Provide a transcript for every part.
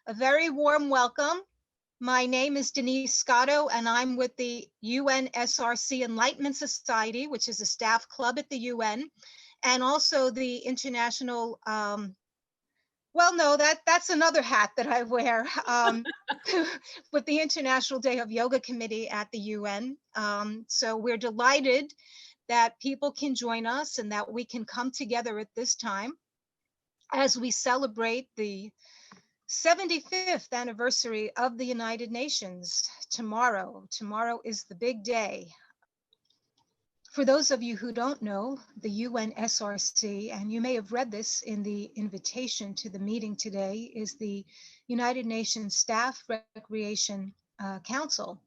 A very warm welcome. My name is Denise Scotto, and I'm with the UNSRC Enlightenment Society, which is a staff club at the UN, and also the International, well, no, that's another hat that I wear, with the International Day of Yoga Committee at the UN. So we're delighted that people can join us and that we can come together at this time as we celebrate the 75th anniversary of the United Nations tomorrow. Tomorrow is the big day. For those of you who don't know, the UNSRC, and you may have read this in the invitation to the meeting today, is the United Nations Staff Recreation Council.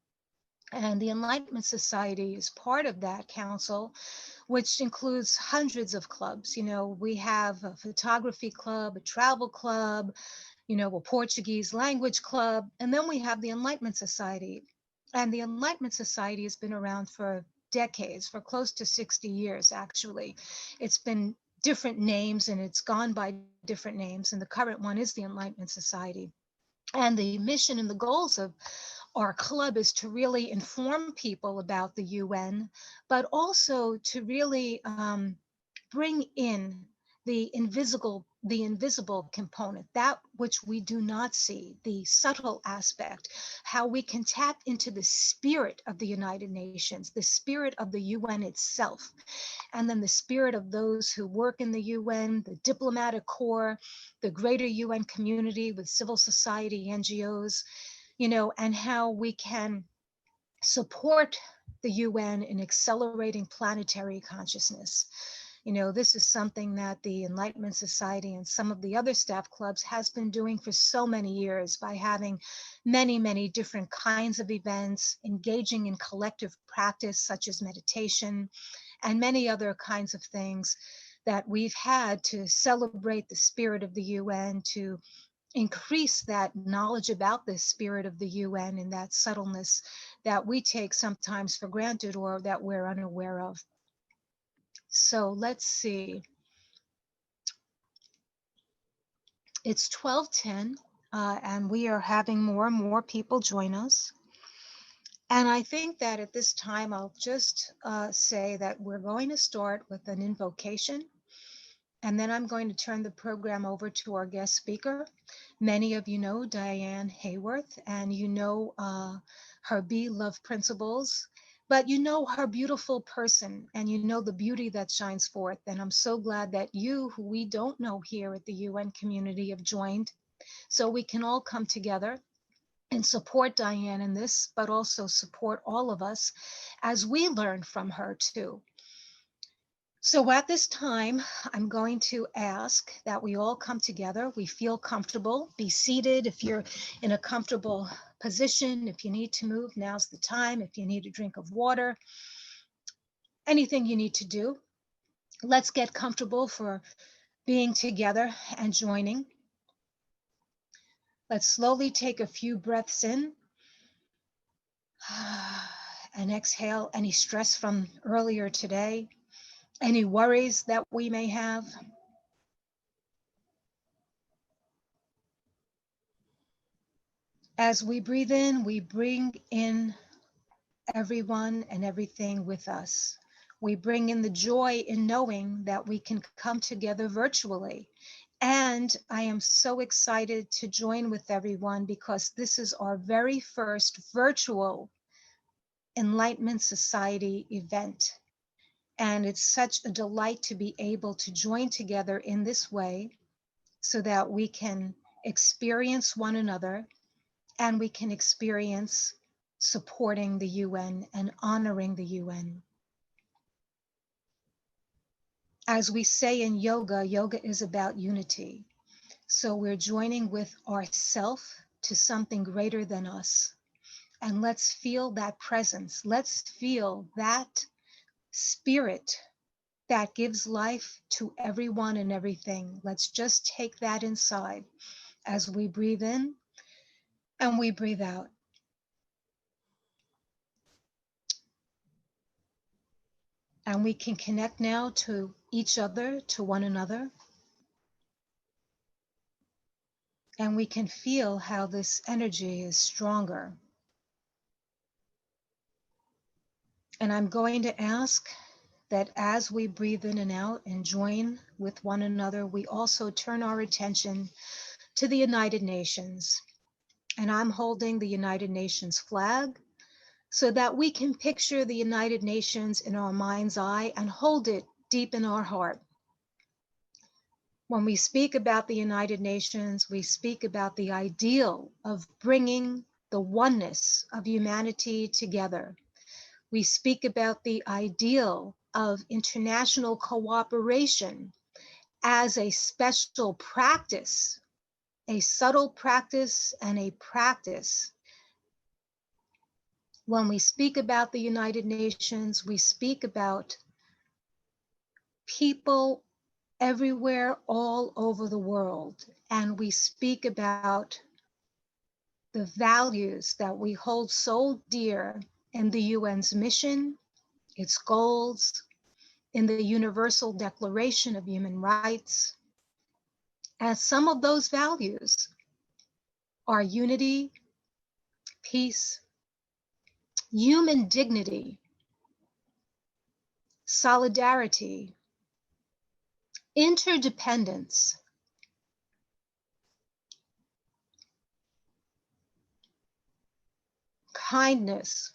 And the Enlightenment Society is part of that council, which includes hundreds of clubs. You know, we have a photography club, a travel club, a Portuguese language club, and then we have the Enlightenment Society. And the Enlightenment Society has been around for decades, for close to 60 years, actually. It's been different names and it's gone by different names, and the current one is the Enlightenment Society. And the mission and the goals of our club is to really inform people about the UN, but also to really bring in the invisible component, that which we do not see, the subtle aspect, how we can tap into the spirit of the United Nations, the spirit of the UN itself, and then the spirit of those who work in the UN, the diplomatic corps, the greater UN community with civil society, NGOs, and how we can support the UN in accelerating planetary consciousness. This is something that the Enlightenment Society and some of the other staff clubs has been doing for so many years by having many, many different kinds of events, engaging in collective practice such as meditation and many other kinds of things that we've had to celebrate the spirit of the UN, to increase that knowledge about the spirit of the UN and that subtleness that we take sometimes for granted or that we're unaware of. So let's see. It's 12:10, and we are having more and more people join us. And I think that at this time, I'll just say that we're going to start with an invocation. And then I'm going to turn the program over to our guest speaker. Many of you know Diane Haworth, and you know her Be Love principles, but you know her beautiful person, and you know the beauty that shines forth. And I'm so glad that you, who we don't know here at the UN community, have joined, so we can all come together and support Diane in this, but also support all of us as we learn from her too. So at this time, I'm going to ask that we all come together. We feel comfortable. Be seated if you're in a comfortable position. If you need to move, now's the time. If you need a drink of water, anything you need to do. Let's get comfortable for being together and joining. Let's slowly take a few breaths in and exhale any stress from earlier today, any worries that we may have. As we breathe in, we bring in everyone and everything with us. We bring in the joy in knowing that we can come together virtually. And I am so excited to join with everyone because this is our very first virtual Enlightenment Society event. And it's such a delight to be able to join together in this way so that we can experience one another and we can experience supporting the UN and honoring the UN. As we say in yoga, yoga is about unity. So we're joining with ourself to something greater than us. And let's feel that presence. Let's feel that spirit that gives life to everyone and everything. Let's just take that inside as we breathe in and we breathe out. And we can connect now to each other, to one another. And we can feel how this energy is stronger. And I'm going to ask that as we breathe in and out and join with one another, we also turn our attention to the United Nations. And I'm holding the United Nations flag so that we can picture the United Nations in our mind's eye and hold it deep in our heart. When we speak about the United Nations, we speak about the ideal of bringing the oneness of humanity together. We speak about the ideal of international cooperation as a special practice, a subtle practice, and a practice. When we speak about the United Nations, we speak about people everywhere, all over the world, and we speak about the values that we hold so dear in the UN's mission, its goals, in the Universal Declaration of Human Rights. And some of those values are unity, peace, human dignity, solidarity, interdependence, kindness,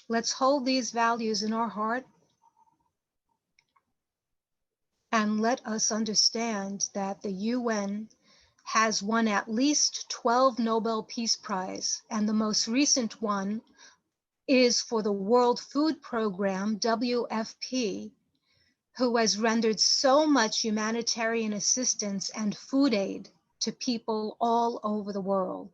let's hold these values in our heart and let us understand that the UN has won at least 12 Nobel Peace Prize, and the most recent one is for the World Food Program, WFP, who has rendered so much humanitarian assistance and food aid to people all over the world.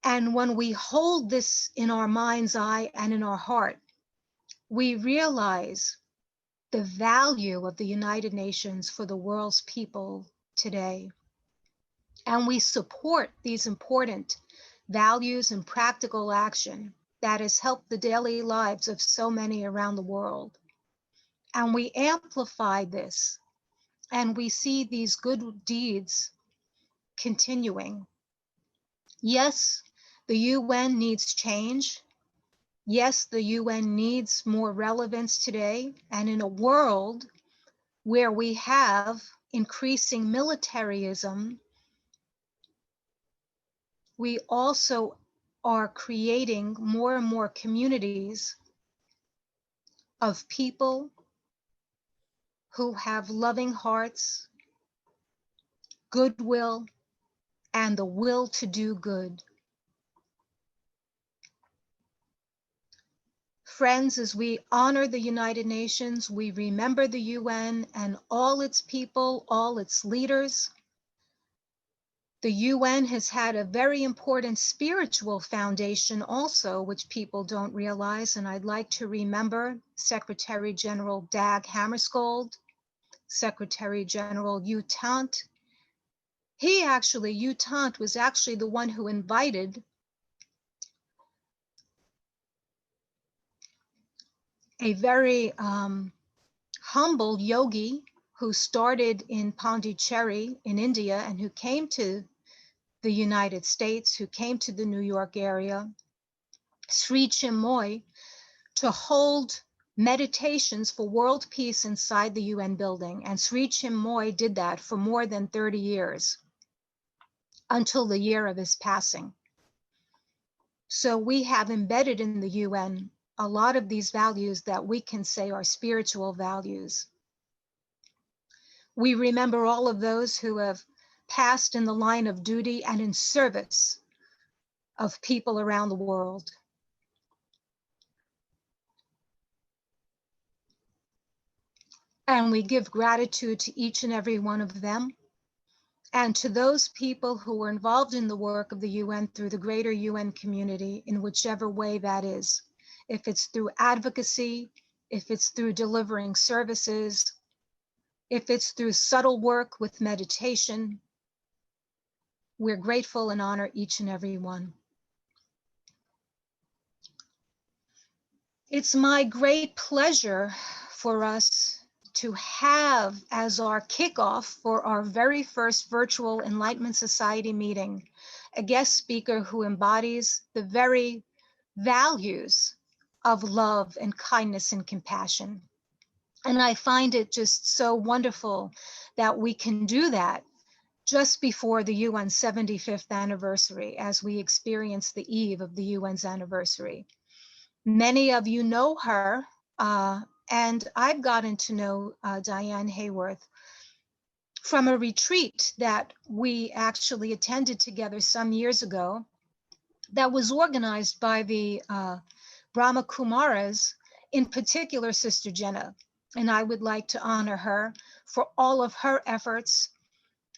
And when we hold this in our mind's eye and in our heart, we realize the value of the United Nations for the world's people today. And we support these important values and practical action that has helped the daily lives of so many around the world. And we amplify this, and we see these good deeds continuing. Yes, the UN needs change. Yes, the UN needs more relevance today. And in a world where we have increasing militarism, we also are creating more and more communities of people who have loving hearts, goodwill, and the will to do good. Friends, as we honor the United Nations, we remember the UN and all its people, all its leaders. The UN has had a very important spiritual foundation also, which people don't realize, and I'd like to remember Secretary General Dag Hammarskjöld, Secretary General U Thant. U Thant was actually the one who invited a very humble yogi who started in Pondicherry in India and who came to the United States, who came to the New York area, Sri Chinmoy, to hold meditations for world peace inside the UN building. And Sri Chinmoy did that for more than 30 years until the year of his passing. So we have embedded in the UN a lot of these values that we can say are spiritual values. We remember all of those who have passed in the line of duty and in service of people around the world. And we give gratitude to each and every one of them, and to those people who were involved in the work of the UN through the greater UN community in whichever way that is. If it's through advocacy, if it's through delivering services, if it's through subtle work with meditation, we're grateful and honor each and every one. It's my great pleasure for us to have as our kickoff for our very first virtual Enlightenment Society meeting a guest speaker who embodies the very values of love and kindness and compassion. And I find it just so wonderful that we can do that just before the UN 75th anniversary as we experience the eve of the UN's anniversary. Many of you know her, and I've gotten to know Diane Haworth from a retreat that we actually attended together some years ago that was organized by the Brahma Kumaras, in particular Sister Jenna. And I would like to honor her for all of her efforts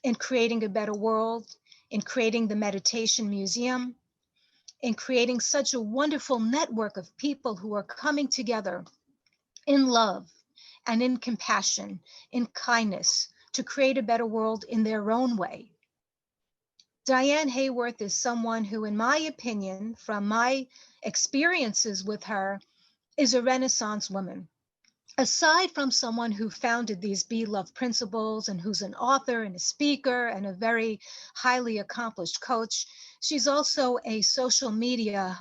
in creating a better world, in creating the Meditation Museum, in creating such a wonderful network of people who are coming together in love and in compassion, in kindness, to create a better world in their own way. Diane Haworth is someone who, in my opinion, from my experiences with her, is a Renaissance woman. Aside from someone who founded these Be Love principles and who's an author and a speaker and a very highly accomplished coach, she's also a social media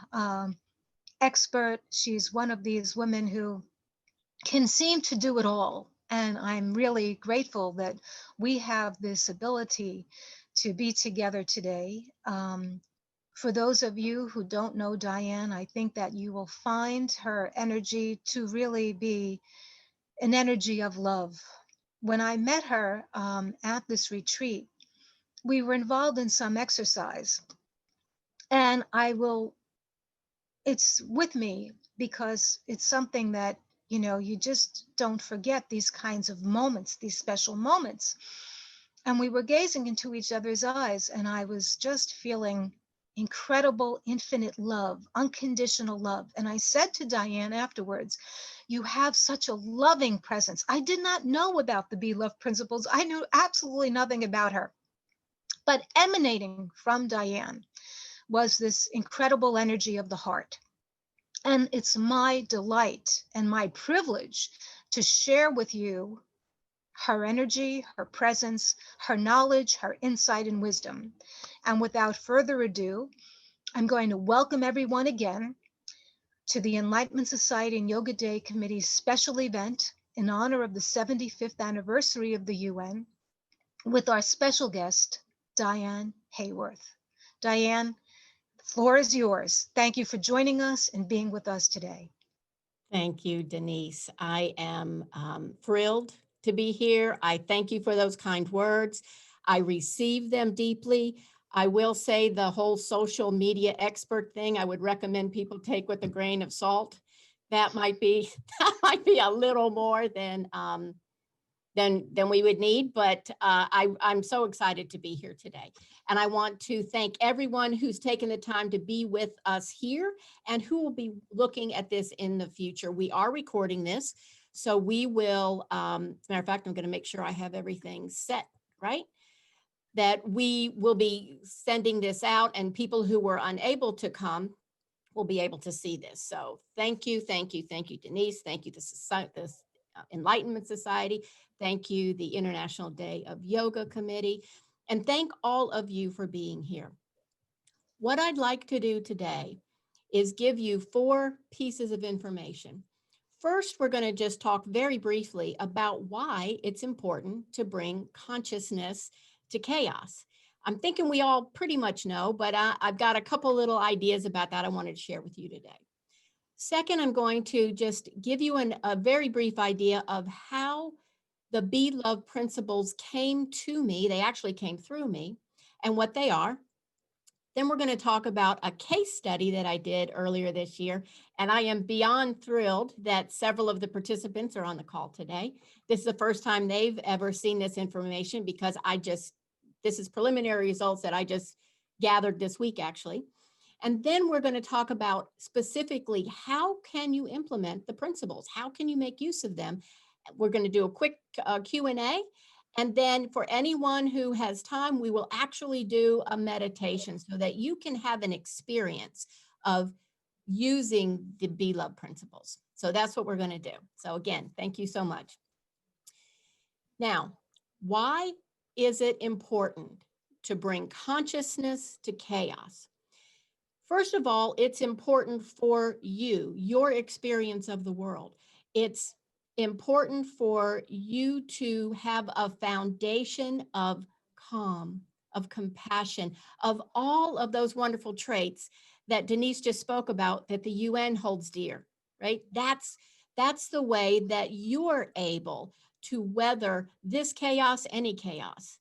expert. She's one of these women who can seem to do it all. And I'm really grateful that we have this ability to be together today. For those of you who don't know Diane, I think that you will find her energy to really be an energy of love. When I met her at this retreat, we were involved in some exercise. And it's with me because it's something that, you just don't forget these kinds of moments, these special moments. And we were gazing into each other's eyes, and I was just feeling incredible, infinite love, unconditional love. And I said to Diane afterwards, you have such a loving presence. I did not know about the Be Love principles. I knew absolutely nothing about her. But emanating from Diane was this incredible energy of the heart. And it's my delight and my privilege to share with you her energy, her presence, her knowledge, her insight and wisdom. And without further ado, I'm going to welcome everyone again to the Enlightenment Society and Yoga Day Committee's special event in honor of the 75th anniversary of the UN with our special guest, Diane Haworth. Diane, the floor is yours. Thank you for joining us and being with us today. Thank you, Denise. I am thrilled to be here. I thank you for those kind words. I receive them deeply. I will say the whole social media expert thing, I would recommend people take with a grain of salt. That might be a little more than we would need, but I'm so excited to be here today. And I want to thank everyone who's taken the time to be with us here and who will be looking at this in the future. We are recording this, so we will, as a matter of fact, I'm going to make sure I have everything set, right? That we will be sending this out, and people who were unable to come will be able to see this. So thank you, thank you, thank you, Denise. Thank you, the Enlightenment Society. Thank you, the International Day of Yoga Committee. And thank all of you for being here. What I'd like to do today is give you 4 pieces of information. First, we're going to just talk very briefly about why it's important to bring consciousness to chaos. I'm thinking we all pretty much know, but I've got a couple little ideas about that I wanted to share with you today. Second, I'm going to just give you a very brief idea of how the Be Love principles came to me. They actually came through me and what they are. Then we're going to talk about a case study that I did earlier this year. And I am beyond thrilled that several of the participants are on the call today. This is the first time they've ever seen this information because this is preliminary results that I just gathered this week, actually. And then we're going to talk about specifically how can you implement the principles? How can you make use of them? We're going to do a quick Q&A. And then for anyone who has time, we will actually do a meditation so that you can have an experience of using the Be Love principles. So that's what we're going to do. So again, thank you so much. Now, why is it important to bring consciousness to chaos? First of all, it's important for you, your experience of the world. It's important for you to have a foundation of calm, of compassion, of all of those wonderful traits that Denise just spoke about that the UN holds dear, right? That's the way that you're able to weather this chaos, any chaos.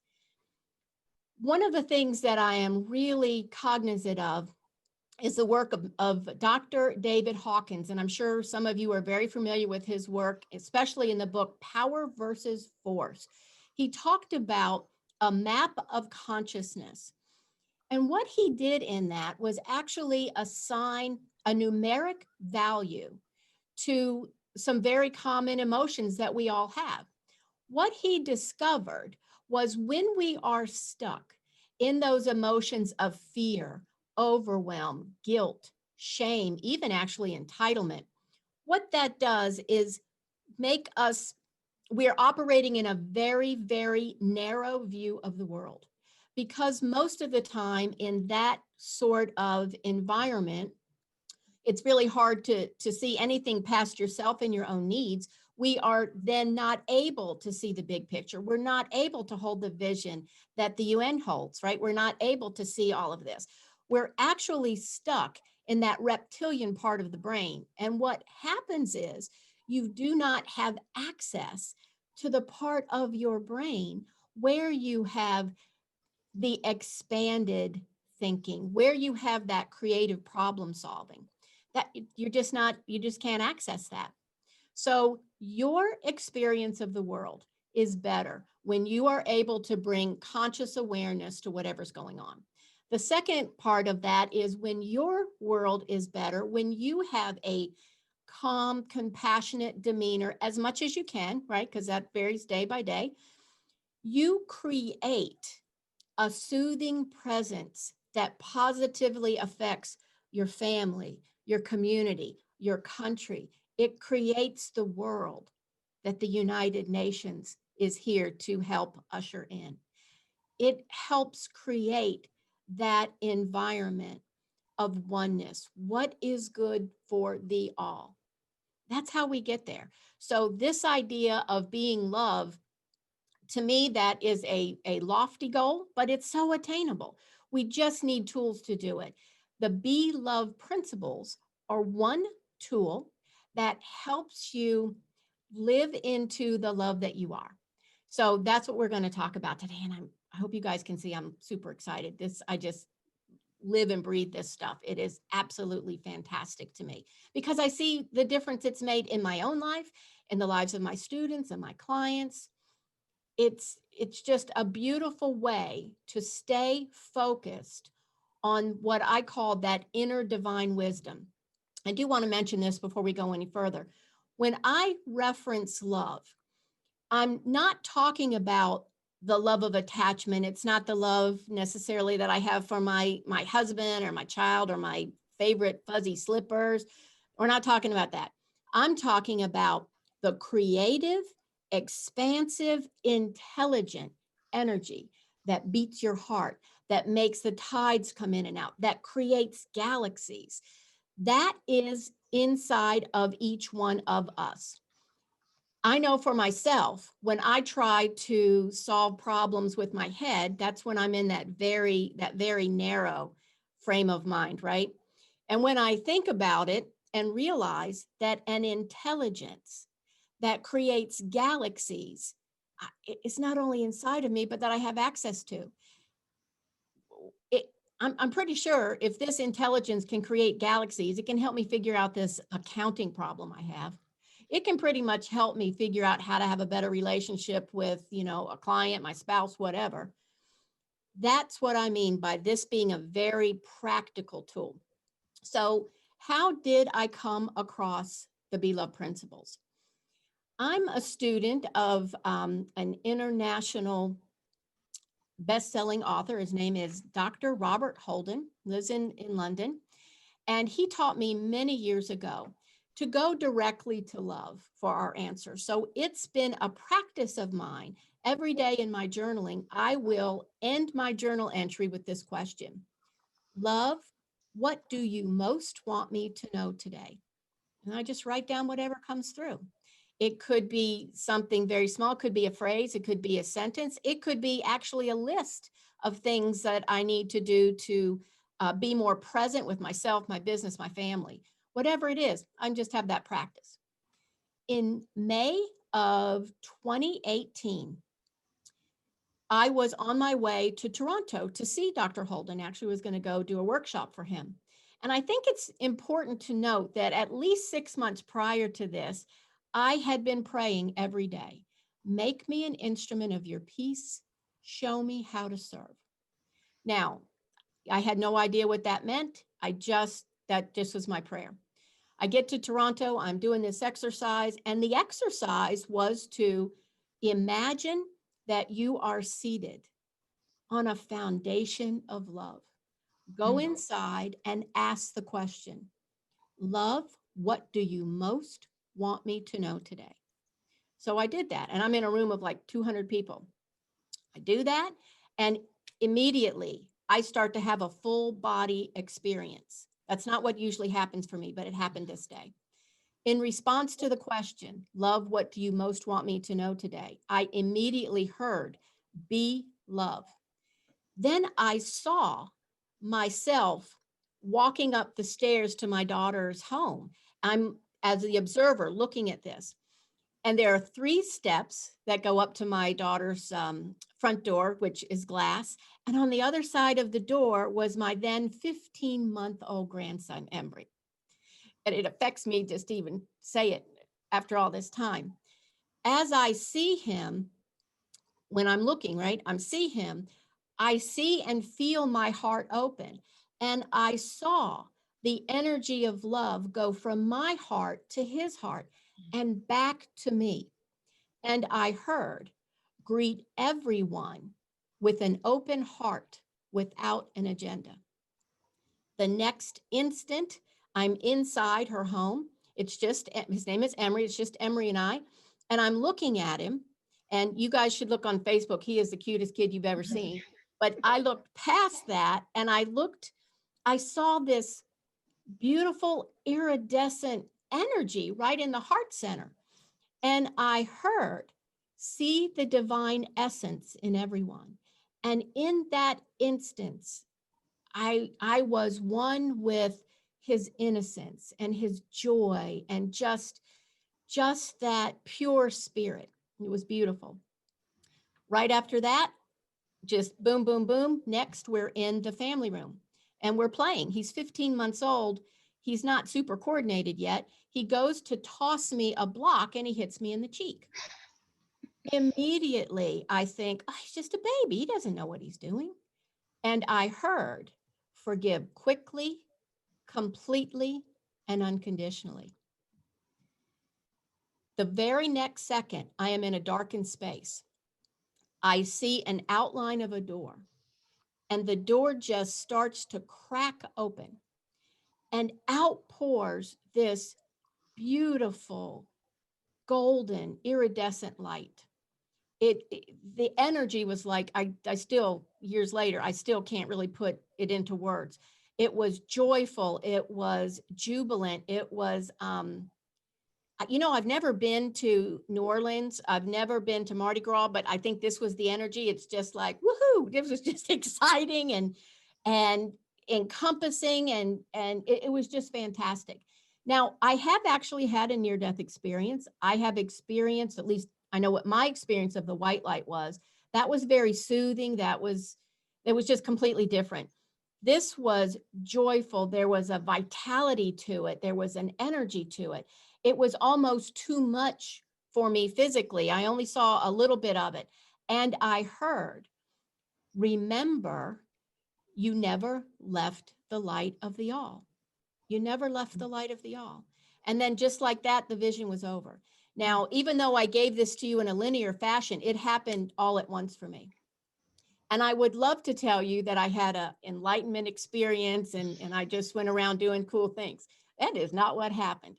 One of the things that I am really cognizant of is the work of Dr. David Hawkins. And I'm sure some of you are very familiar with his work, especially in the book, Power versus Force. He talked about a map of consciousness. And what he did in that was actually assign a numeric value to some very common emotions that we all have. What he discovered was when we are stuck in those emotions of fear, overwhelm, guilt, shame, even actually entitlement, what that does is make us, we're operating in a very, very narrow view of the world. Because most of the time in that sort of environment, it's really hard to see anything past yourself and your own needs. We are then not able to see the big picture. We're not able to hold the vision that the UN holds, right? We're not able to see all of this. We're actually stuck in that reptilian part of the brain. And what happens is you do not have access to the part of your brain where you have the expanded thinking, where you have that creative problem solving. That you're just not, you just can't access that. So your experience of the world is better when you are able to bring conscious awareness to whatever's going on. The second part of that is when your world is better, when you have a calm, compassionate demeanor as much as you can, right? Because that varies day by day. You create a soothing presence that positively affects your family, your community, your country. It creates the world that the United Nations is here to help usher in. It helps create that environment of oneness. What is good for the all? That's how we get there. So this idea of being love, to me, that is a lofty goal, but it's so attainable. We just need tools to do it. The Be Love principles are one tool that helps you live into the love that you are. So that's what we're going to talk about today. And I hope you guys can see I'm super excited. I just live and breathe this stuff. It is absolutely fantastic to me because I see the difference it's made in my own life, in the lives of my students and my clients. It's just a beautiful way to stay focused on what I call that inner divine wisdom. I do want to mention this before we go any further. When I reference love, I'm not talking about the love of attachment. It's not the love necessarily that I have for my husband or my child or my favorite fuzzy slippers. We're not talking about that. I'm talking about the creative, expansive, intelligent energy that beats your heart, that makes the tides come in and out, that creates galaxies. That is inside of each one of us. I know for myself, when I try to solve problems with my head, that's when I'm in that very narrow frame of mind, right? And when I think about it and realize that an intelligence that creates galaxies is not only inside of me, but that I have access to. I'm pretty sure if this intelligence can create galaxies, it can help me figure out this accounting problem I have. It can pretty much help me figure out how to have a better relationship with, a client, my spouse, whatever. That's what I mean by this being a very practical tool. So how did I come across the Be Love principles? I'm a student of an international best-selling author. His name is Dr. Robert Holden, lives in London. And he taught me many years ago to go directly to love for our answer. So it's been a practice of mine. Every day in my journaling, I will end my journal entry with this question: Love, what do you most want me to know today? And I just write down whatever comes through. It could be something very small, it could be a phrase, it could be a sentence, it could be actually a list of things that I need to do to be more present with myself, my business, my family. Whatever it is, I just have that practice. In May of 2018, I was on my way to Toronto to see Dr. Holden. Actually, was going to go do a workshop for him. And I think it's important to note that at least 6 months prior to this, I had been praying every day: make me an instrument of your peace, show me how to serve. Now, I had no idea what that meant. That just was my prayer. I get to Toronto, I'm doing this exercise, and the exercise was to imagine that you are seated on a foundation of love. Go inside and ask the question: Love, what do you most want me to know today? So I did that, and I'm in a room of like 200 people. I do that, and immediately I start to have a full body experience. That's not what usually happens for me, but it happened this day. In response to the question, love, what do you most want me to know today? I immediately heard, be love. Then I saw myself walking up the stairs to my daughter's home. I'm, as the observer, looking at this. And there are 3 steps that go up to my daughter's front door, which is glass. And on the other side of the door was my then 15-month-old grandson, Embry. And it affects me just to even say it after all this time. As I see him, when I'm looking, right, I see and feel my heart open. And I saw the energy of love go from my heart to his heart and back to me. And I heard, greet everyone with an open heart without an agenda. The next instant, I'm inside her home. It's just, his name is Emery. It's just Emery and I. And I'm looking at him. And you guys should look on Facebook. He is the cutest kid you've ever seen. But I looked past that and I saw this beautiful iridescent energy right in the heart center. And I heard, see the divine essence in everyone. And in that instance, I was one with his innocence and his joy and just that pure spirit. It was beautiful. Right after that, just boom, boom, boom. Next, we're in the family room and we're playing. He's 15 months old. He's not super coordinated yet. He goes to toss me a block and he hits me in the cheek. Immediately, I think, oh, he's just a baby. He doesn't know what he's doing. And I heard, forgive quickly, completely, and unconditionally. The very next second, I am in a darkened space. I see an outline of a door, and the door just starts to crack open, and out pours this beautiful, golden, iridescent light. The energy was like, I still, years later, I still can't really put it into words. It was joyful. It was jubilant. It was, I've never been to New Orleans. I've never been to Mardi Gras, but I think this was the energy. It's just like, woohoo. This was just exciting and encompassing. And it was just fantastic. Now, I have actually had a near-death experience. I have experienced, at least I know what my experience of the white light was. That was very soothing. It was just completely different. This was joyful. There was a vitality to it. There was an energy to it. It was almost too much for me physically. I only saw a little bit of it. And I heard, remember, you never left the light of the all. You never left the light of the all. And then just like that, the vision was over. Now, even though I gave this to you in a linear fashion, it happened all at once for me. And I would love to tell you that I had an enlightenment experience and I just went around doing cool things. That is not what happened.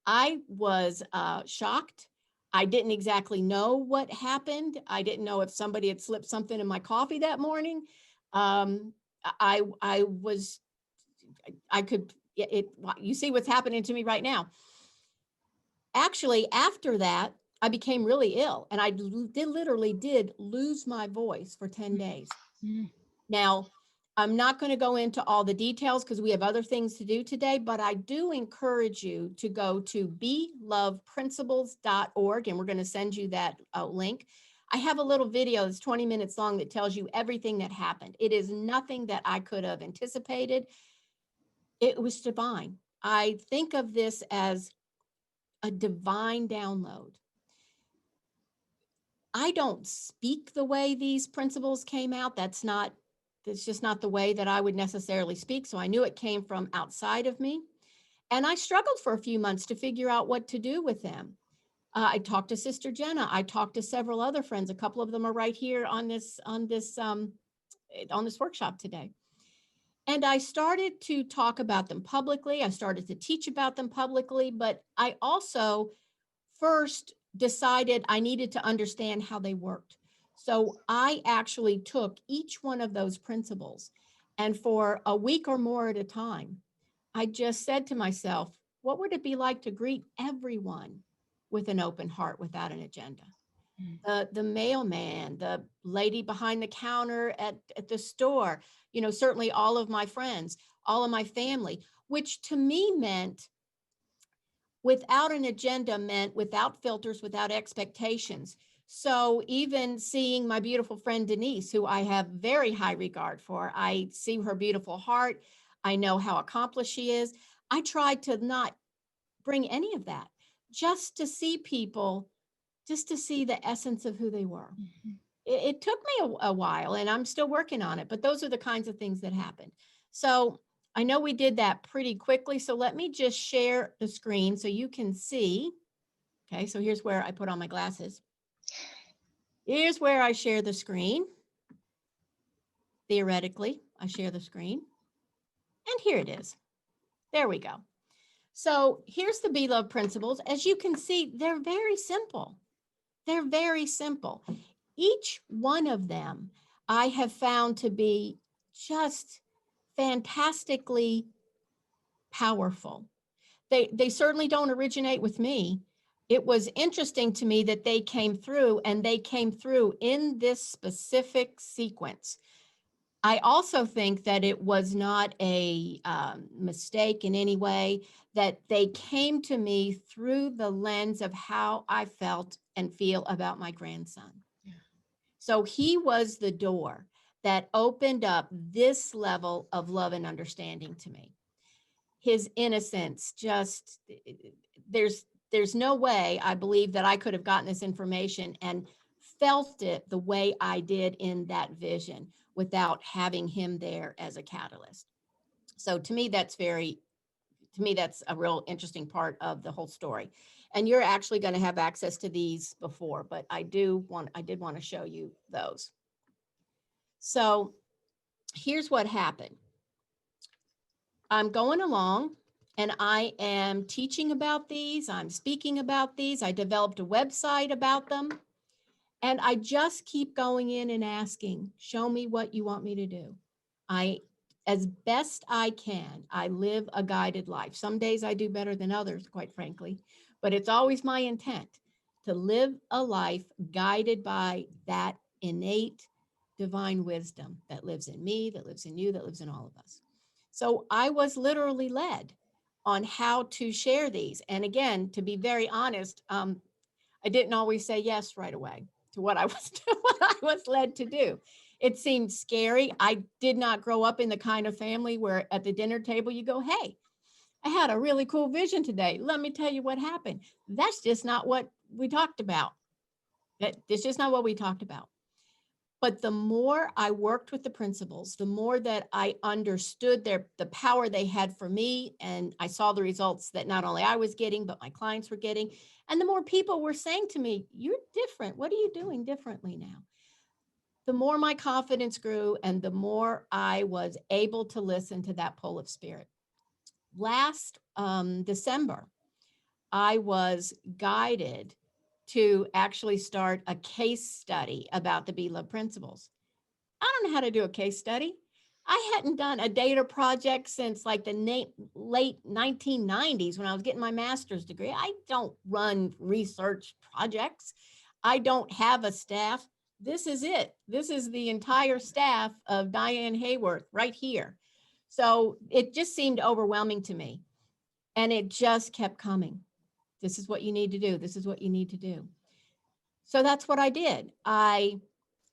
I was shocked. I didn't exactly know what happened. I didn't know if somebody had slipped something in my coffee that morning. I was, I could, you see what's happening to me right now. Actually, after that, I became really ill and I literally did lose my voice for 10 days. Mm. Now, I'm not going to go into all the details because we have other things to do today, but I do encourage you to go to beloveprinciples.org, and we're going to send you that link. I have a little video that's 20 minutes long that tells you everything that happened. It is nothing that I could have anticipated. It was divine. I think of this as a divine download. I don't speak the way these principles came out. That's just not the way that I would necessarily speak. So I knew it came from outside of me. And I struggled for a few months to figure out what to do with them. I talked to Sister Jenna. I talked to several other friends. A couple of them are right here on this workshop today. And I started to talk about them publicly. I started to teach about them publicly, but I also first decided I needed to understand how they worked. So I actually took each one of those principles, and for a week or more at a time, I just said to myself, what would it be like to greet everyone with an open heart without an agenda? The mailman, the lady behind the counter at the store, certainly all of my friends, all of my family, which to me meant without an agenda, meant without filters, without expectations. So even seeing my beautiful friend Denise, who I have very high regard for, I see her beautiful heart. I know how accomplished she is. I tried to not bring any of that, just to see people, just to see the essence of who they were. Mm-hmm. It took me a while, and I'm still working on it, but those are the kinds of things that happened. So I know we did that pretty quickly. So let me just share the screen so you can see. Okay, so here's where I put on my glasses. Here's where I share the screen. Theoretically, I share the screen. And here it is. There we go. So here's the Be Love principles. As you can see, they're very simple. They're very simple. Each one of them I have found to be just fantastically powerful. They certainly don't originate with me. It was interesting to me that they came through, and they came through in this specific sequence. I also think that it was not a mistake in any way, that they came to me through the lens of how I felt and feel about my grandson. Yeah. So he was the door that opened up this level of love and understanding to me. His innocence, just there's no way I believe that I could have gotten this information and felt it the way I did in that vision without having him there as a catalyst. So to me, that's a real interesting part of the whole story. And you're actually going to have access to these before, but I did want to show you those. So here's what happened. I'm going along and I am teaching about these. I'm speaking about these. I developed a website about them. And I just keep going in and asking, show me what you want me to do. As best I can, I live a guided life. Some days I do better than others, quite frankly, but it's always my intent to live a life guided by that innate divine wisdom that lives in me, that lives in you, that lives in all of us. So I was literally led on how to share these. And again, to be very honest, I didn't always say yes right away to what I was led to do. It seemed scary. I did not grow up in the kind of family where at the dinner table you go, hey, I had a really cool vision today. Let me tell you what happened. That's just not what we talked about. It's just not what we talked about. But the more I worked with the principles, the more that I understood the power they had for me, and I saw the results that not only I was getting, but my clients were getting. And the more people were saying to me, you're different. What are you doing differently now? the more my confidence grew and the more I was able to listen to that pull of spirit. Last December, I was guided to actually start a case study about the Be Love principles. I don't know how to do a case study. I hadn't done a data project since like the late 1990s when I was getting my master's degree. I don't run research projects. I don't have a staff. This is it. This is the entire staff of Diane Haworth right here. So it just seemed overwhelming to me. And it just kept coming. This is what you need to do. This is what you need to do. So that's what I did. I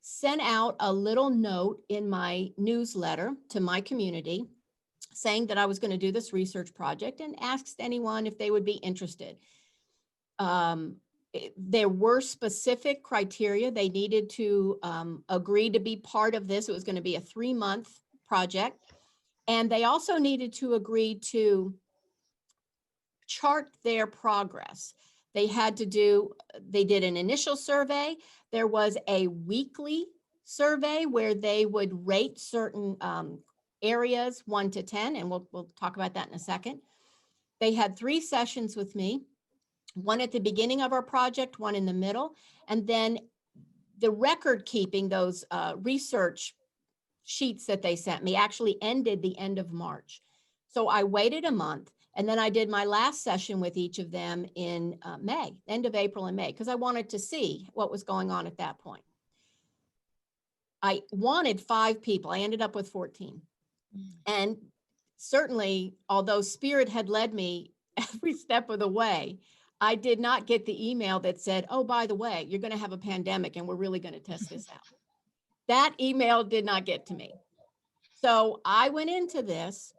sent out a little note in my newsletter to my community saying that I was going to do this research project and asked anyone if they would be interested. There were specific criteria. They needed to agree to be part of this. It was going to be a 3-month project. And they also needed to agree to chart their progress. They did an initial survey. There was a weekly survey where they would rate certain areas 1 to 10, and we'll talk about that in a second. They had 3 sessions with me, one at the beginning of our project, one in the middle, and then the record keeping, those research sheets that they sent me actually ended the end of March. So I waited a month. And then I did my last session with each of them in May, end of April and May, because I wanted to see what was going on at that point. I wanted 5 people. I ended up with 14. And certainly, although Spirit had led me every step of the way, I did not get the email that said, oh, by the way, you're going to have a pandemic and we're really going to test this out. That email did not get to me. So I went into this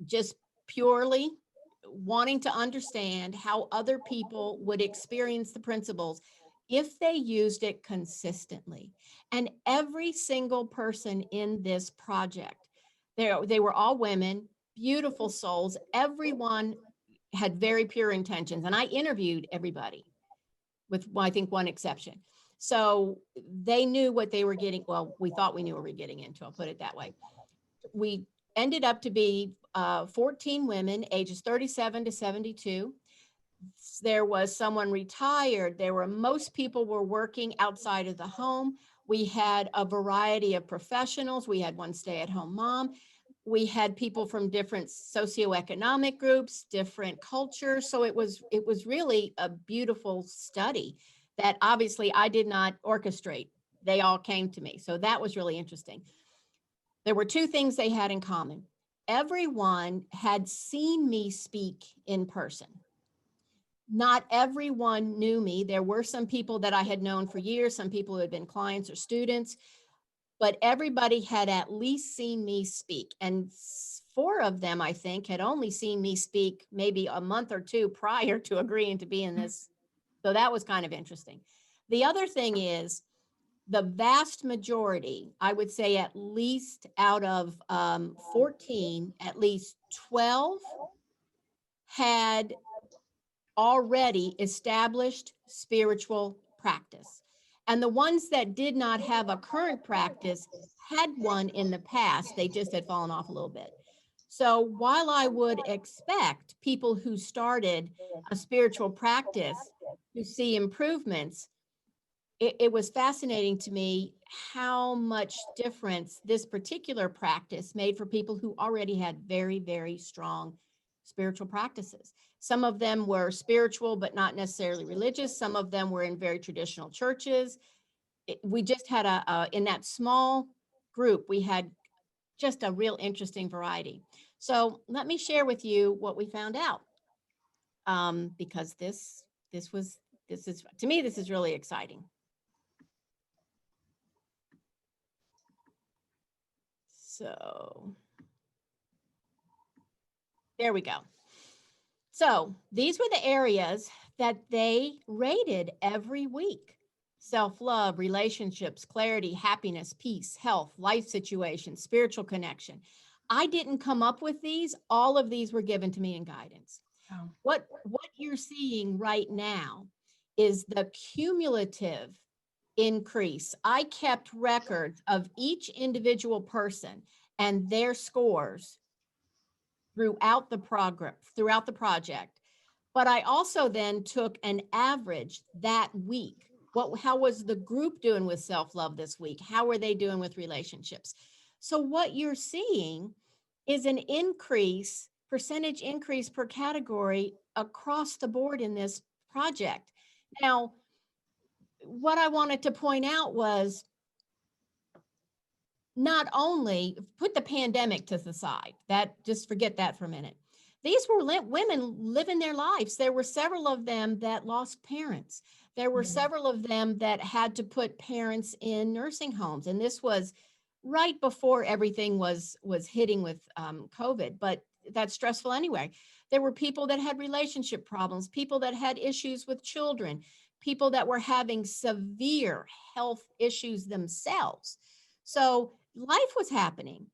just purely wanting to understand how other people would experience the principles if they used it consistently. And every single person in this project, they were all women, beautiful souls. Everyone had very pure intentions. And I interviewed everybody with, I think, one exception. So they knew what they were getting. Well, we thought we knew what we were getting into, I'll put it that way. We ended up to be 14 women, ages 37 to 72. There was someone retired. Most people were working outside of the home. We had a variety of professionals. We had one stay-at-home mom. We had people from different socioeconomic groups, different cultures. So it was really a beautiful study that obviously I did not orchestrate. They all came to me. So that was really interesting. There were 2 things they had in common. Everyone had seen me speak in person. Not everyone knew me. There were some people that I had known for years, some people who had been clients or students, but everybody had at least seen me speak. And 4 of them, I think, had only seen me speak maybe a month or 2 prior to agreeing to be in this. So that was kind of interesting. The other thing is, the vast majority, I would say at least out of 14, at least 12 had already established spiritual practice. And the ones that did not have a current practice had one in the past, they just had fallen off a little bit. So while I would expect people who started a spiritual practice to see improvements, it was fascinating to me how much difference this particular practice made for people who already had very, very strong spiritual practices. Some of them were spiritual, but not necessarily religious. Some of them were in very traditional churches. We just had in that small group, we had just a real interesting variety. So let me share with you what we found out. Because this is, to me, this is really exciting. So there we go. So these were the areas that they rated every week: self-love, relationships, clarity, happiness, peace, health, life situation, spiritual connection. I didn't come up with these. All of these were given to me in guidance. Oh. What you're seeing right now is the cumulative increase. I kept records of each individual person and their scores throughout the project. But I also then took an average that week. How was the group doing with self-love this week? How were they doing with relationships? So what you're seeing is an percentage increase per category across the board in this project. Now, what I wanted to point out was not only put the pandemic to the side, that just forget that for a minute. These were women living their lives. There were several of them that lost parents. There were several of them that had to put parents in nursing homes. And this was right before everything was hitting with COVID, but that's stressful anyway. There were people that had relationship problems, people that had issues with children, people that were having severe health issues themselves. So life was happening.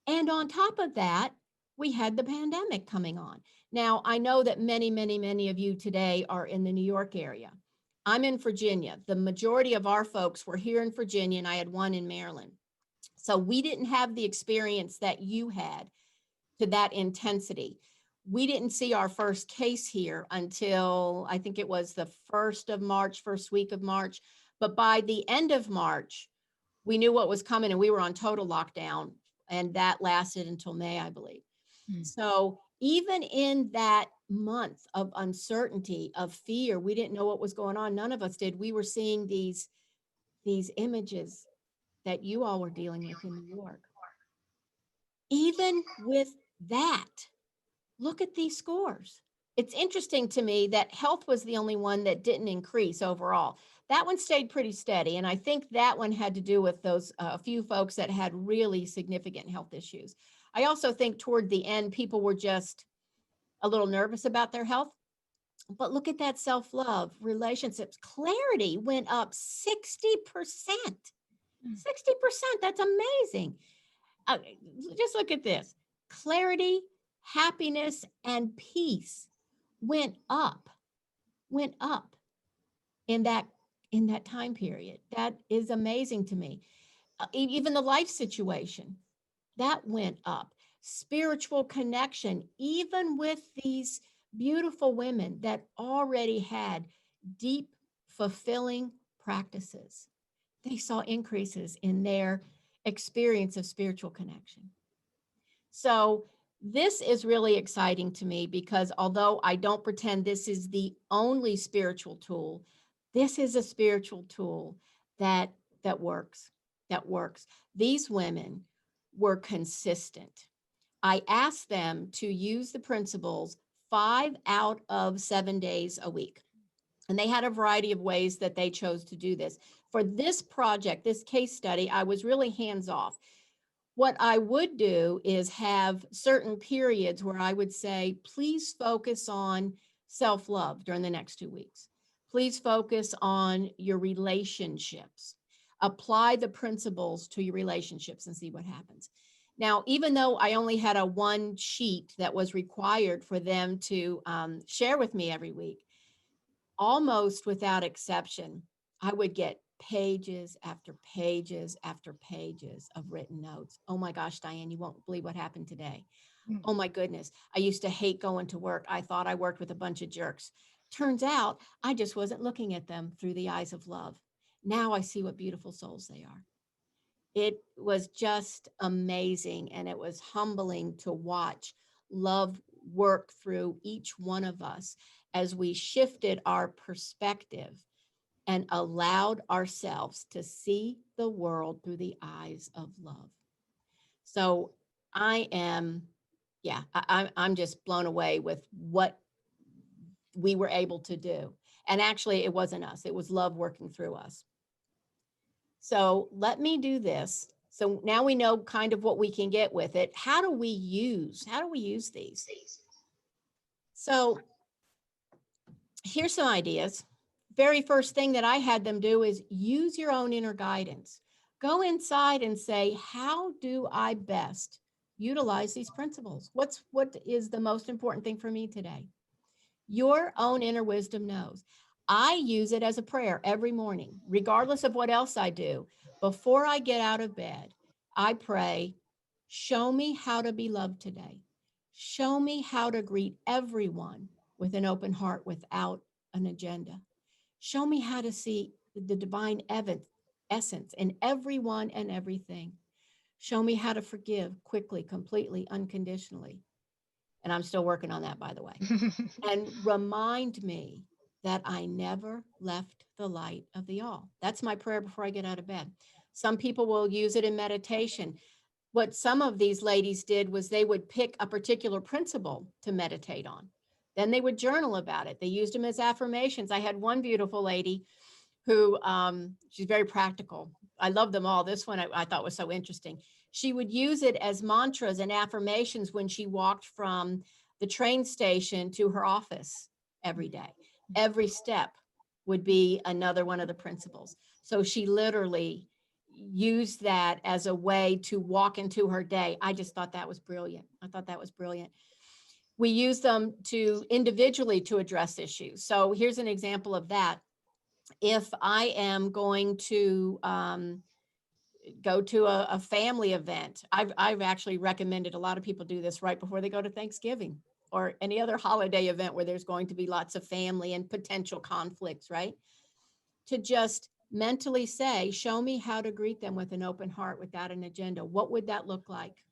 And on top of that, we had the pandemic coming on. Now, I know that many of you today are in the New York area. I'm in Virginia. The majority of our folks were here in Virginia, and I had one in Maryland. So we didn't have the experience that you had to that intensity. We didn't see our first case here until I think it was the first week of March. But by the end of March, we knew what was coming and we were on total lockdown, and that lasted until May, I believe. So even in that month of uncertainty, of fear, we didn't know what was going on. None of us did. We were seeing these images that you all were dealing with in New York. Even with that, look at these scores. It's interesting to me that health was the only one that didn't increase overall. That one stayed pretty steady. And I think that one had to do with those a few folks that had really significant health issues. I also think toward the end, people were just a little nervous about their health. But look at that self-love, relationships, clarity went up 60%. 60%, that's amazing. Just look at this. Clarity, happiness, and peace went up in that time period. That is amazing to me. Even the life situation, that went up. Spiritual connection, even with these beautiful women that already had deep, fulfilling practices, they saw increases in their experience of spiritual connection. So this is really exciting to me because although I don't pretend this is the only spiritual tool, this is a spiritual tool that works. These women were consistent. I asked them to use the principles 5 out of 7 days a week. And they had a variety of ways that they chose to do this. For this project, this case study, I was really hands off. What I would do is have certain periods where I would say, please focus on self-love during the next 2 weeks. Please focus on your relationships. Apply the principles to your relationships and see what happens. Now, even though I only had a one sheet that was required for them to share with me every week, almost without exception, I would get pages after pages after pages of written notes. Oh my gosh, Diane, you won't believe what happened today. Oh my goodness, I used to hate going to work. I thought I worked with a bunch of jerks. Turns out I just wasn't looking at them through the eyes of love. Now I see what beautiful souls they are. It was just amazing, and it was humbling to watch love work through each one of us as we shifted our perspective and allowed ourselves to see the world through the eyes of love. So I'm just blown away with what we were able to do. And actually, it wasn't us, it was love working through us. So let me do this. So now we know kind of what we can get with it. How do we use these? So here's some ideas. Very first thing that I had them do is use your own inner guidance. Go inside and say, how do I best utilize these principles? What is the most important thing for me today? Your own inner wisdom knows. I use it as a prayer every morning, regardless of what else I do. Before I get out of bed, I pray, show me how to be loved today. Show me how to greet everyone with an open heart without an agenda. Show me how to see the divine essence in everyone and everything. Show me how to forgive quickly, completely, unconditionally. And I'm still working on that, by the way. And remind me that I never left the light of the all. That's my prayer before I get out of bed. Some people will use it in meditation. What some of these ladies did was they would pick a particular principle to meditate on. Then they would journal about it. They used them as affirmations. I had one beautiful lady who, she's very practical. I love them all. This one I thought was so interesting. She would use it as mantras and affirmations when she walked from the train station to her office every day. Every step would be another one of the principles. So she literally used that as a way to walk into her day. I just thought that was brilliant. I thought that was brilliant. We use them to individually to address issues. So here's an example of that. If I am going to go to a family event, I've actually recommended a lot of people do this right before they go to Thanksgiving or any other holiday event where there's going to be lots of family and potential conflicts, right? To just mentally say, show me how to greet them with an open heart without an agenda. What would that look like?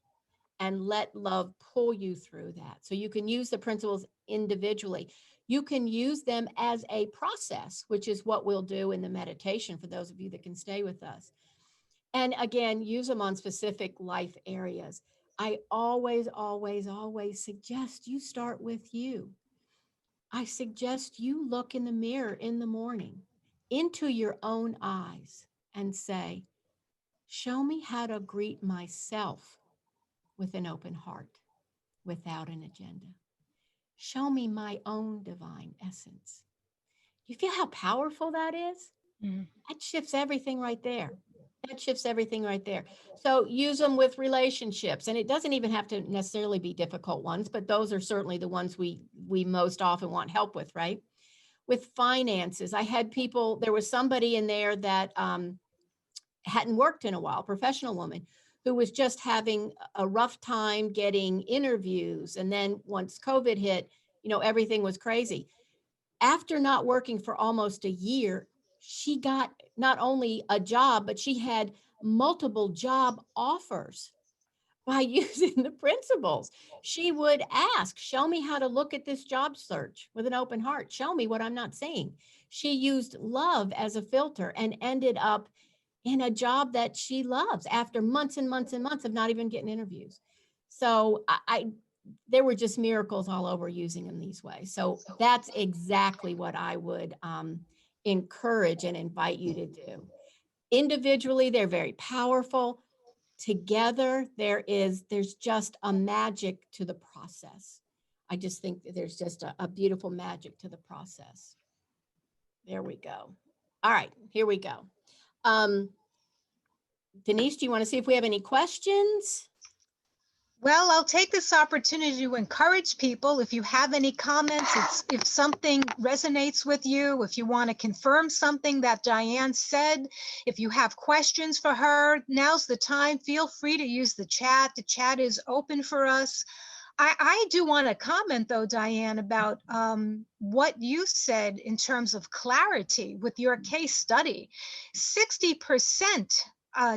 And let love pull you through that. So you can use the principles individually. You can use them as a process, which is what we'll do in the meditation for those of you that can stay with us. And again, use them on specific life areas. I always, always, always suggest you start with you. I suggest you look in the mirror in the morning into your own eyes and say, show me how to greet myself with an open heart, without an agenda. Show me my own divine essence. You feel how powerful that is? Mm. That shifts everything right there. That shifts everything right there. So use them with relationships. And it doesn't even have to necessarily be difficult ones, but those are certainly the ones we most often want help with, right? With finances, I had people, there was somebody in there that hadn't worked in a while, professional woman, who was just having a rough time getting interviews. And then once COVID hit, everything was crazy. After not working for almost a year, she got not only a job, but she had multiple job offers by using the principles. She would ask, show me how to look at this job search with an open heart. Show me what I'm not seeing. She used love as a filter and ended up in a job that she loves after months and months and months of not even getting interviews. So there were just miracles all over using them these ways. So that's exactly what I would encourage and invite you to do. Individually, they're very powerful. Together, there's just a magic to the process. I just think that there's just a beautiful magic to the process. There we go. All right, here we go. Denise, do you want to see if we have any questions? Well, I'll take this opportunity to encourage people. If you have any comments, if something resonates with you, if you want to confirm something that Diane said, if you have questions for her, now's the time. Feel free to use the chat. The chat is open for us. I do want to comment, though, Diane, about what you said in terms of clarity with your case study. 60%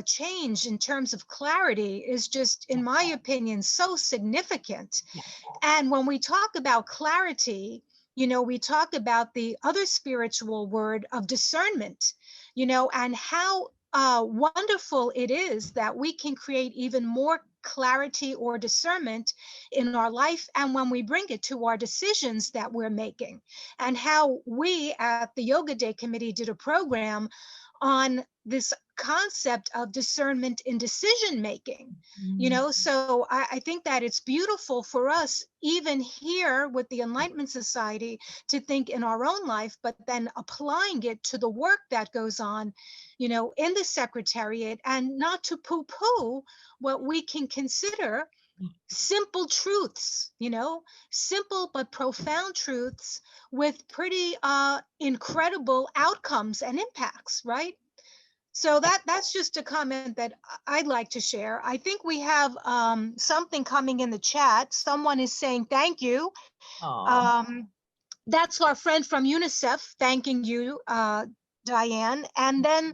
change in terms of clarity is just, in my opinion, so significant. Yeah. And when we talk about clarity, we talk about the other spiritual word of discernment, and how wonderful it is that we can create even more clarity or discernment in our life and when we bring it to our decisions that we're making. And how we at the Yoga Day Committee did a program on this concept of discernment in decision making. So I think that it's beautiful for us, even here with the Enlightenment Society, to think in our own life, but then applying it to the work that goes on, in the Secretariat, and not to poo-poo what we can consider simple truths, simple but profound truths with pretty incredible outcomes and impacts, right? So that's just a comment that I'd like to share. I think we have something coming in the chat. Someone is saying thank you. Oh, Um, that's our friend from UNICEF thanking you, Diane. And then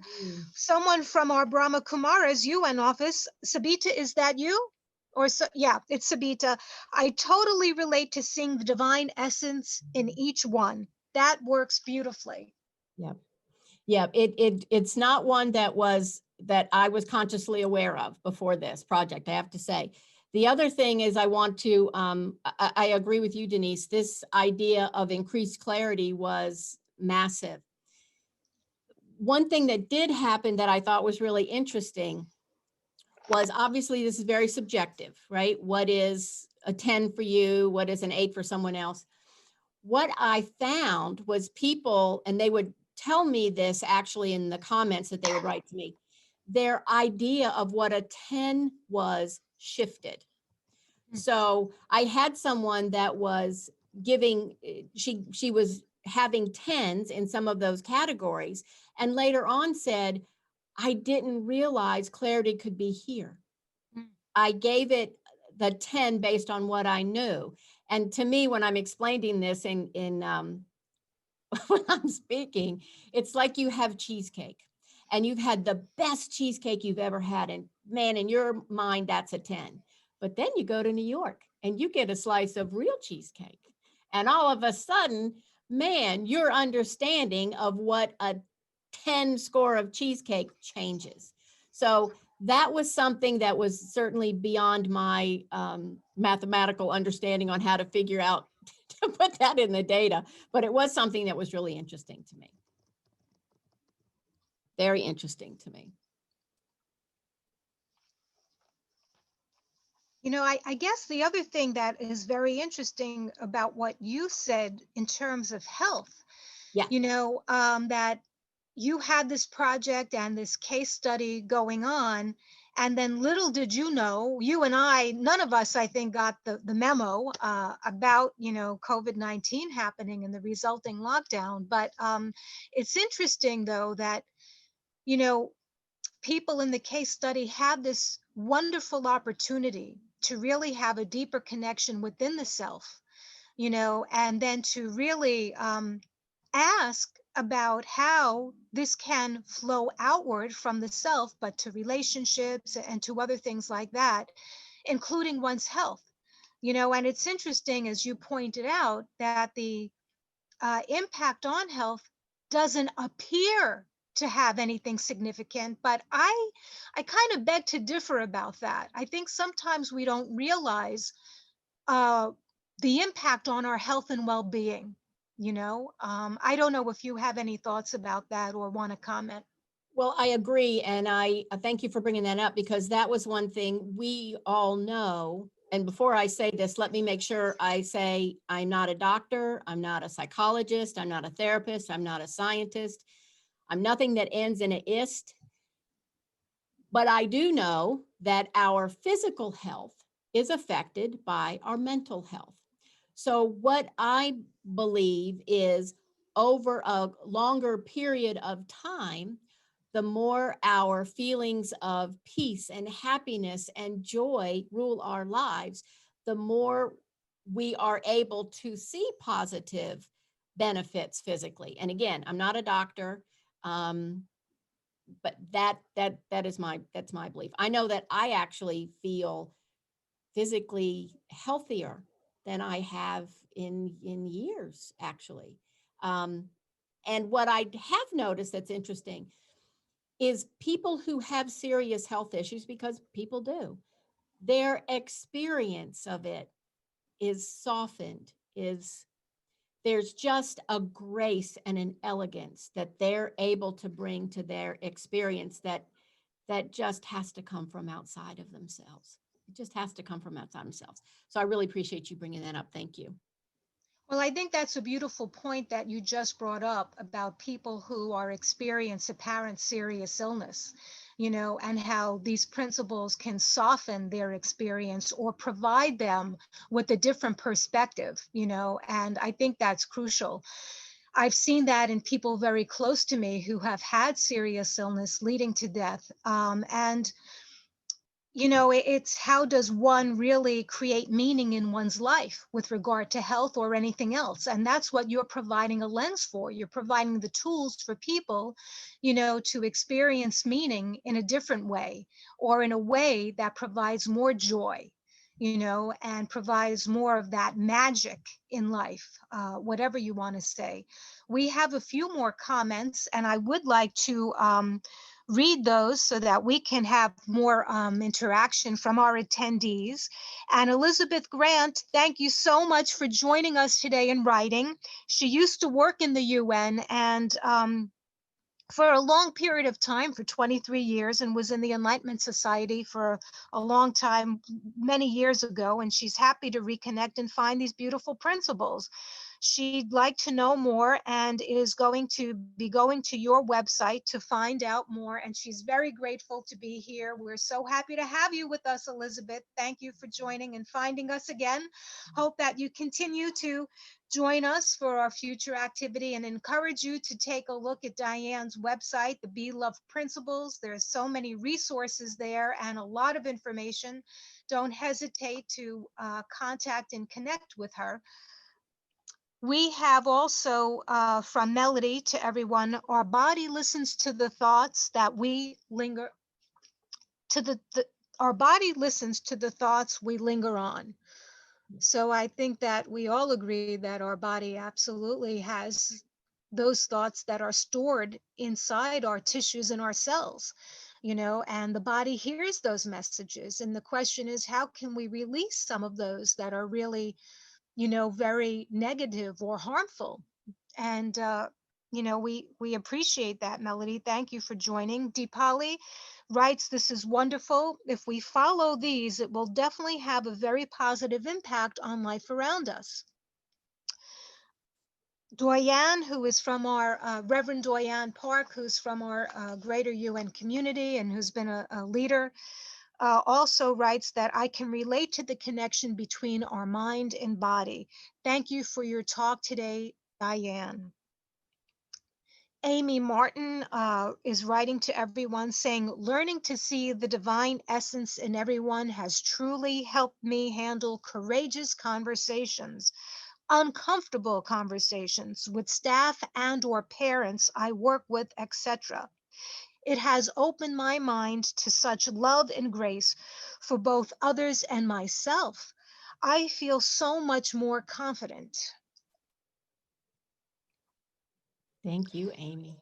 someone from our Brahma Kumaris UN office, Sabita, is that you? Or so, yeah, it's Sabita. I totally relate to seeing the divine essence in each one. That works beautifully. yeah. Yeah, it's not one that I was consciously aware of before this project, I have to say. The other thing is I want to, I agree with you, Denise, this idea of increased clarity was massive. One thing that did happen that I thought was really interesting was, obviously this is very subjective, right? What is a 10 for you? What is an 8 for someone else? What I found was people, and they would tell me this actually in the comments that they would write to me, their idea of what a 10 was shifted. So I had someone that was giving, she was having 10s in some of those categories, and later on said, I didn't realize clarity could be here. I gave it the 10 based on what I knew. And to me, when I'm explaining this in when I'm speaking, it's like you have cheesecake and you've had the best cheesecake you've ever had. And man, in your mind, that's a 10. But then you go to New York and you get a slice of real cheesecake. And all of a sudden, man, your understanding of what a 10 score of cheesecake changes. So that was something that was certainly beyond my mathematical understanding on how to figure out to put that in the data, but it was something that was really interesting to me. Very interesting to me. I guess the other thing that is very interesting about what you said in terms of health, Yeah. That you had this project and this case study going on, and then little did you know, you and I, none of us, I think, got the memo about, COVID-19 happening and the resulting lockdown. But it's interesting, though, that, you know, people in the case study had this wonderful opportunity to really have a deeper connection within the self, and then to really ask about how this can flow outward from the self, but to relationships and to other things like that, including one's health. And it's interesting, as you pointed out, that the impact on health doesn't appear to have anything significant, but I kind of beg to differ about that. I think sometimes we don't realize uh, the impact on our health and well-being. I don't know if you have any thoughts about that or want to comment. Well, I agree. And I thank you for bringing that up, because that was one thing we all know. And before I say this, let me make sure I say I'm not a doctor. I'm not a psychologist. I'm not a therapist. I'm not a scientist. I'm nothing that ends in a ist. But I do know that our physical health is affected by our mental health. So what I believe is, over a longer period of time, the more our feelings of peace and happiness and joy rule our lives, the more we are able to see positive benefits physically. And again, I'm not a doctor, but that's my belief. I know that I actually feel physically healthier than I have in years, actually. And what I have noticed that's interesting is people who have serious health issues, because people do, their experience of it is softened, there's just a grace and an elegance that they're able to bring to their experience that just has to come from outside of themselves. It just has to come from outside themselves. So I really appreciate you bringing that up. Thank you. Well, I think that's a beautiful point that you just brought up about people who are experiencing apparent serious illness. and how these principles can soften their experience or provide them with a different perspective, and I think that's crucial. I've seen that in people very close to me who have had serious illness leading to death. And it's how does one really create meaning in one's life with regard to health or anything else? And that's what you're providing a lens for. You're providing the tools for people, to experience meaning in a different way, or in a way that provides more joy, and provides more of that magic in life, whatever you want to say. We have a few more comments, and I would like to read those so that we can have more interaction from our attendees. And Elizabeth Grant, thank you so much for joining us today in writing. She used to work in the UN and for a long period of time, for 23 years, and was in the Enlightenment Society for a long time, many years ago. And she's happy to reconnect and find these beautiful principles. She'd like to know more and is going to be going to your website to find out more. And she's very grateful to be here. We're so happy to have you with us, Elizabeth. Thank you for joining and finding us again. Hope that you continue to join us for our future activity, and encourage you to take a look at Diane's website, the Be Love Principles. There's so many resources there and a lot of information. Don't hesitate to contact and connect with her. We have also from Melody to everyone, our body listens to the thoughts that we linger to our body listens to the thoughts we linger on. So I think that we all agree that our body absolutely has those thoughts that are stored inside our tissues and our cells, and the body hears those messages. And the question is, how can we release some of those that are really, very negative or harmful? And, we appreciate that, Melody. Thank you for joining. Deepali writes, this is wonderful. If we follow these, it will definitely have a very positive impact on life around us. Diane, who is from our, Reverend Diane Park, who's from our greater UN community and who's been a leader, also writes that I can relate to the connection between our mind and body. Thank you for your talk today, Diane. Amy Martin is writing to everyone saying, learning to see the divine essence in everyone has truly helped me handle courageous conversations, uncomfortable conversations with staff and or parents I work with, etc. It has opened my mind to such love and grace for both others and myself. I feel so much more confident. Thank you, Amy.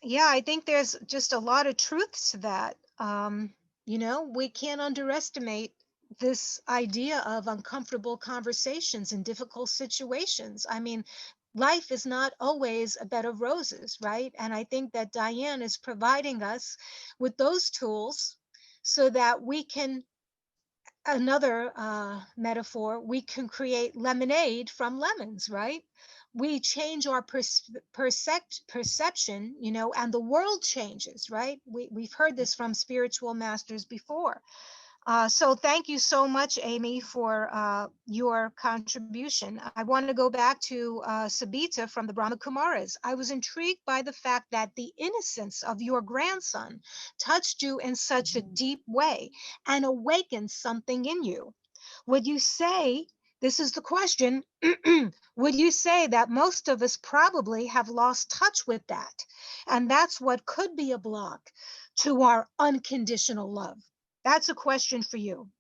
Yeah, I think there's just a lot of truth to that. We can't underestimate this idea of uncomfortable conversations in difficult situations. I mean, life is not always a bed of roses, right? And I think that Diane is providing us with those tools so that we can, another metaphor, we can create lemonade from lemons, right? We change our perception, and the world changes, right? We've heard this from spiritual masters before. So thank you so much, Amy, for your contribution. I want to go back to Sabita from the Brahma Kumaras. I was intrigued by the fact that the innocence of your grandson touched you in such a deep way and awakened something in you. Would you say, this is the question, would you say that most of us probably have lost touch with that? And that's what could be a block to our unconditional love. That's a question for you.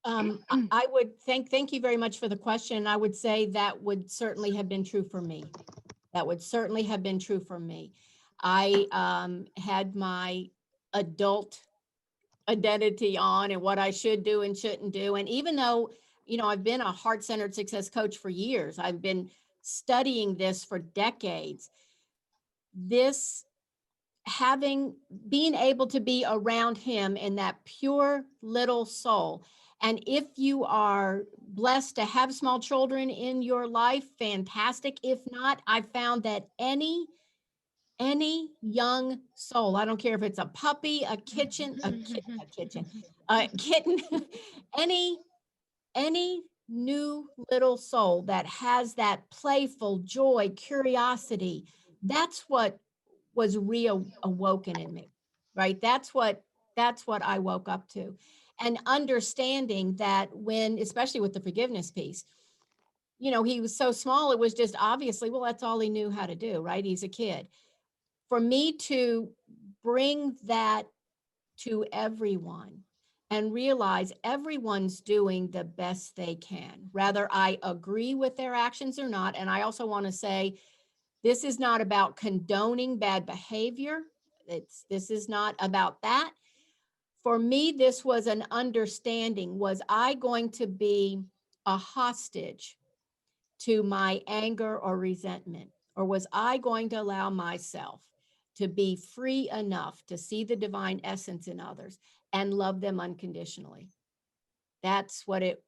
I would thank you very much for the question. I would say that would certainly have been true for me. That would certainly have been true for me. I had my adult identity on and what I should do and shouldn't do. And even though, I've been a heart-centered success coach for years, I've been studying this for decades. This being able to be around him in that pure little soul. And if you are blessed to have small children in your life, fantastic. If not, I found that any any young soul, I don't care if it's a puppy, a kitchen, a kitten, any any new little soul that has that playful joy, curiosity, that's what was reawoken in me, right? That's what I woke up to. And understanding that when, especially with the forgiveness piece, he was so small, it was just obviously, well, that's all he knew how to do, right? He's a kid. For me to bring that to everyone and realize everyone's doing the best they can, whether I agree with their actions or not. And I also want to say, this is not about condoning bad behavior. This is not about that. For me, this was an understanding. Was I going to be a hostage to my anger or resentment? Or was I going to allow myself to be free enough to see the divine essence in others and love them unconditionally? That's what it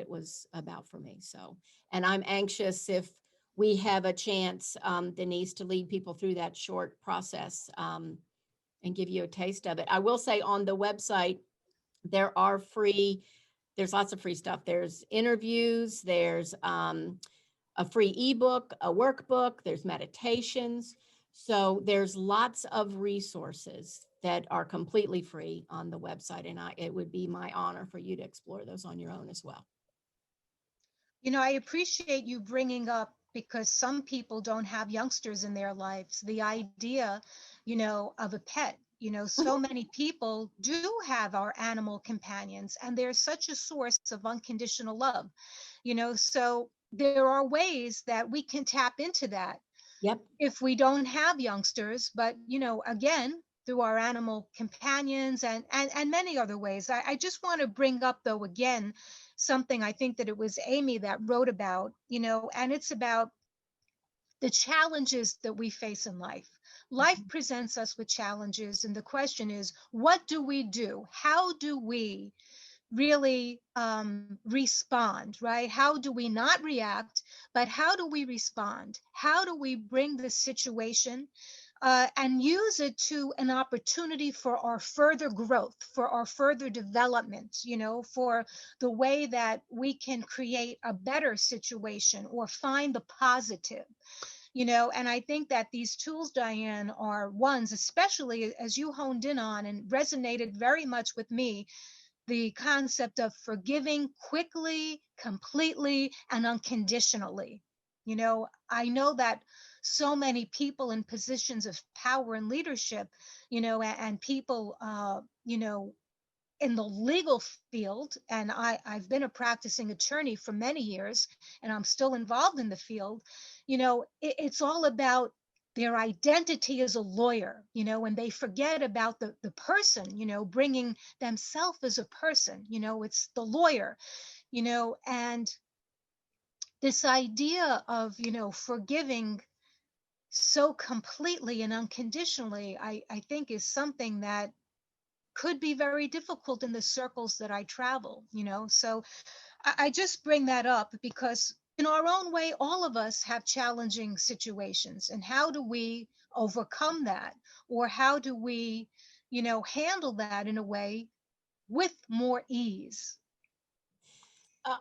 was about for me. So, and I'm anxious if we have a chance, Denise, to lead people through that short process, and give you a taste of it. I will say on the website, there's lots of free stuff. There's interviews, there's a free ebook, a workbook, there's meditations. So there's lots of resources that are completely free on the website. And it would be my honor for you to explore those on your own as well. I appreciate you bringing up, because some people don't have youngsters in their lives, the idea, of a pet. So many people do have our animal companions, and they're such a source of unconditional love. So there are ways that we can tap into that Yep. if we don't have youngsters, but again, through our animal companions and many other ways. I just want to bring up, though, again, something I think that it was Amy that wrote about, and it's about the challenges that we face in life. Life presents us with challenges, and the question is, what do we do? How do we really respond, right? How do we not react, but how do we respond? How do we bring the situation and use it to an opportunity for our further growth, for our further development, for the way that we can create a better situation or find the positive? And I think that these tools, Diane, are ones, especially as you honed in on and resonated very much with me, the concept of forgiving quickly, completely, and unconditionally. I know that so many people in positions of power and leadership, and people, in the legal field, and I've been a practicing attorney for many years, and I'm still involved in the field. It's all about their identity as a lawyer, and they forget about the person, bringing themselves as a person. It's the lawyer, and this idea of, forgiving so completely and unconditionally, I think is something that could be very difficult in the circles that I travel, So I just bring that up because in our own way, all of us have challenging situations. And how do we overcome that? Or how do we, handle that in a way with more ease?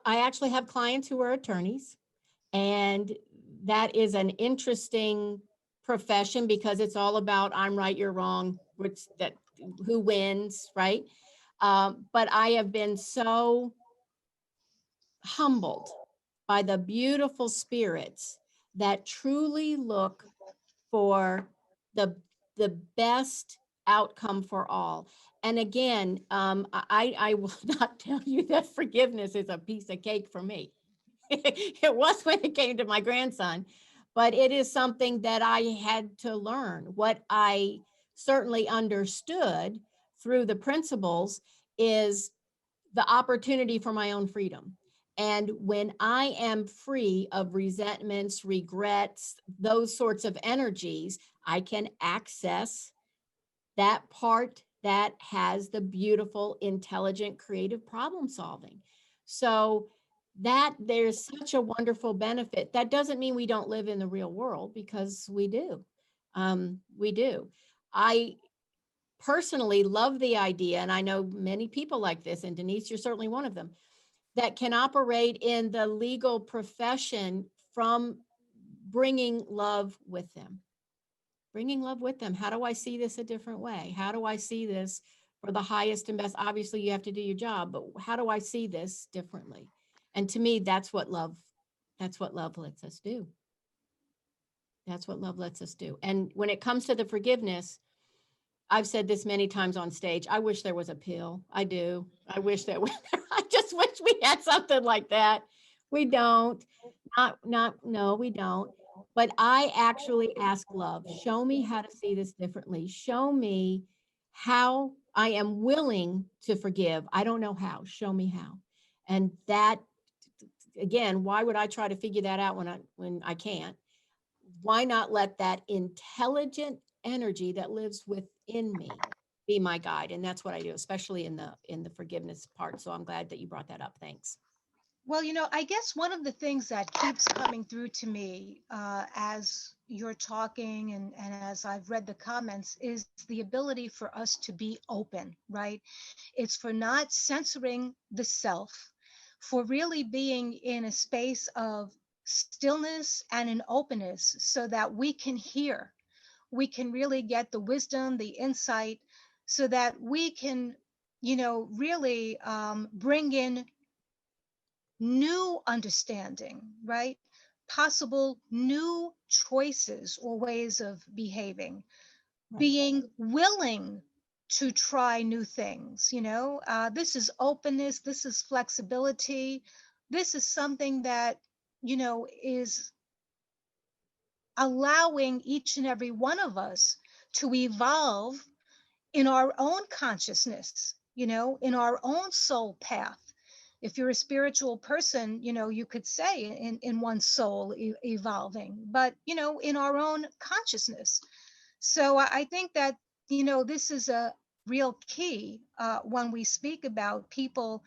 I actually have clients who are attorneys, and that is an interesting profession because it's all about I'm right, you're wrong, who wins, right? But I have been so humbled by the beautiful spirits that truly look for the the best outcome for all. And again, I will not tell you that forgiveness is a piece of cake for me. It was when it came to my grandson, but it is something that I had to learn. What I certainly understood through the principles is the opportunity for my own freedom. And when I am free of resentments, regrets, those sorts of energies, I can access that part that has the beautiful, intelligent, creative problem solving. So that there's such a wonderful benefit. That doesn't mean we don't live in the real world, because we do. We do. I personally love the idea, and I know many people like this, and Denise, you're certainly one of them, that can operate in the legal profession from bringing love with them. Bringing love with them. How do I see this a different way? How do I see this for the highest and best? Obviously, you have to do your job, but how do I see this differently? And to me, that's what love lets us do. That's what love lets us do. And when it comes to the forgiveness, I've said this many times on stage. I wish there was a pill. I do. I wish that I just wish we had something like that. We don't. No, we don't. But I actually ask love, show me how to see this differently. Show me how I am willing to forgive. I don't know how. Show me how. And that, again, why would I try to figure that out when I can't? Why not let that intelligent energy that lives within me be my guide? And that's what I do, especially in the forgiveness part. So I'm glad that you brought that up. Thanks. Well, I guess one of the things that keeps coming through to me as you're talking and as I've read the comments is the ability for us to be open, right? It's for not censoring the self, for really being in a space of stillness and an openness so that we can hear, we can really get the wisdom, the insight, so that we can, really bring in new understanding, right? Possible new choices or ways of behaving, Right. being willing to try new things. This is openness, this is flexibility, this is something that, is allowing each and every one of us to evolve in our own consciousness, in our own soul path. If you're a spiritual person, you could say in one's soul evolving, but, in our own consciousness. So I think that, this is a real key when we speak about people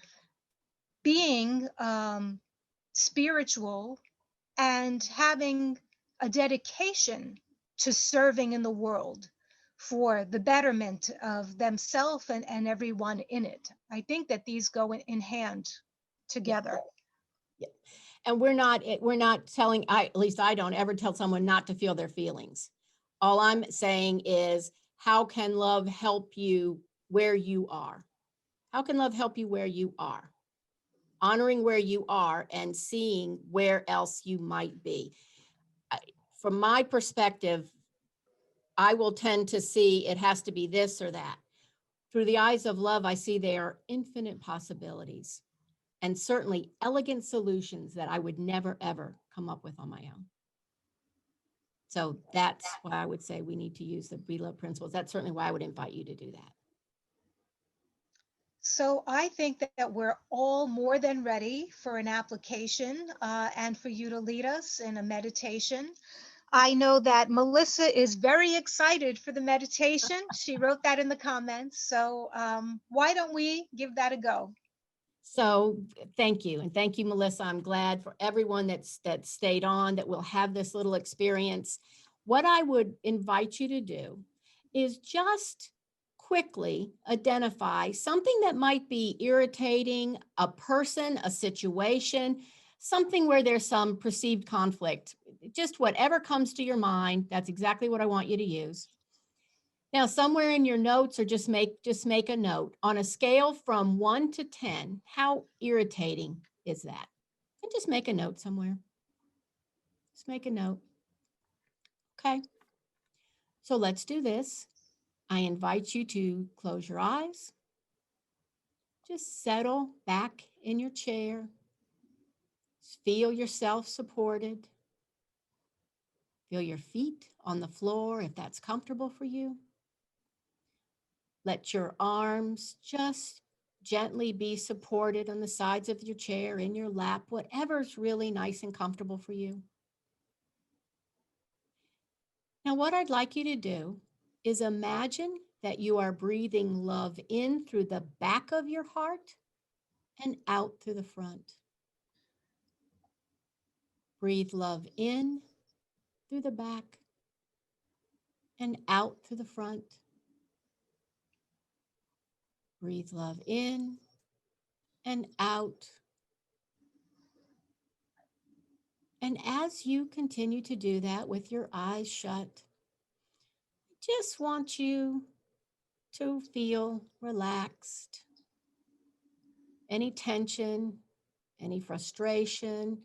being spiritual and having a dedication to serving in the world for the betterment of themselves and everyone in it. I think that these go in hand together. Yeah. And we're not telling, at least I don't ever tell someone not to feel their feelings. All I'm saying is, how can love help you where you are? How can love help you where you are? Honoring where you are and seeing where else you might be. From my perspective, I will tend to see it has to be this or that. Through the eyes of love, I see there are infinite possibilities and certainly elegant solutions that I would never, ever come up with on my own. So that's why I would say we need to use the Be Love principles. That's certainly why I would invite you to do that. So I think that we're all more than ready for an application and for you to lead us in a meditation. I know that Melissa is very excited for the meditation. She wrote that in the comments. So why don't we give that a go? So thank you. And thank you, Melissa. I'm glad for everyone that stayed on, that will have this little experience. What I would invite you to do is just quickly identify something that might be irritating, a person, a situation, something where there's some perceived conflict. Just whatever comes to your mind, that's exactly what I want you to use. Now, somewhere in your notes, or just make a note on a scale from 1 to 10, how irritating is that? And just make a note somewhere. Just make a note. Okay. So let's do this. I invite you to close your eyes. Just settle back in your chair. Feel yourself supported. Feel your feet on the floor if that's comfortable for you. Let your arms just gently be supported on the sides of your chair, in your lap, whatever's really nice and comfortable for you. Now, what I'd like you to do is imagine that you are breathing love in through the back of your heart and out through the front. Breathe love in through the back and out through the front. Breathe love in and out. And as you continue to do that with your eyes shut, I just want you to feel relaxed. Any tension, any frustration,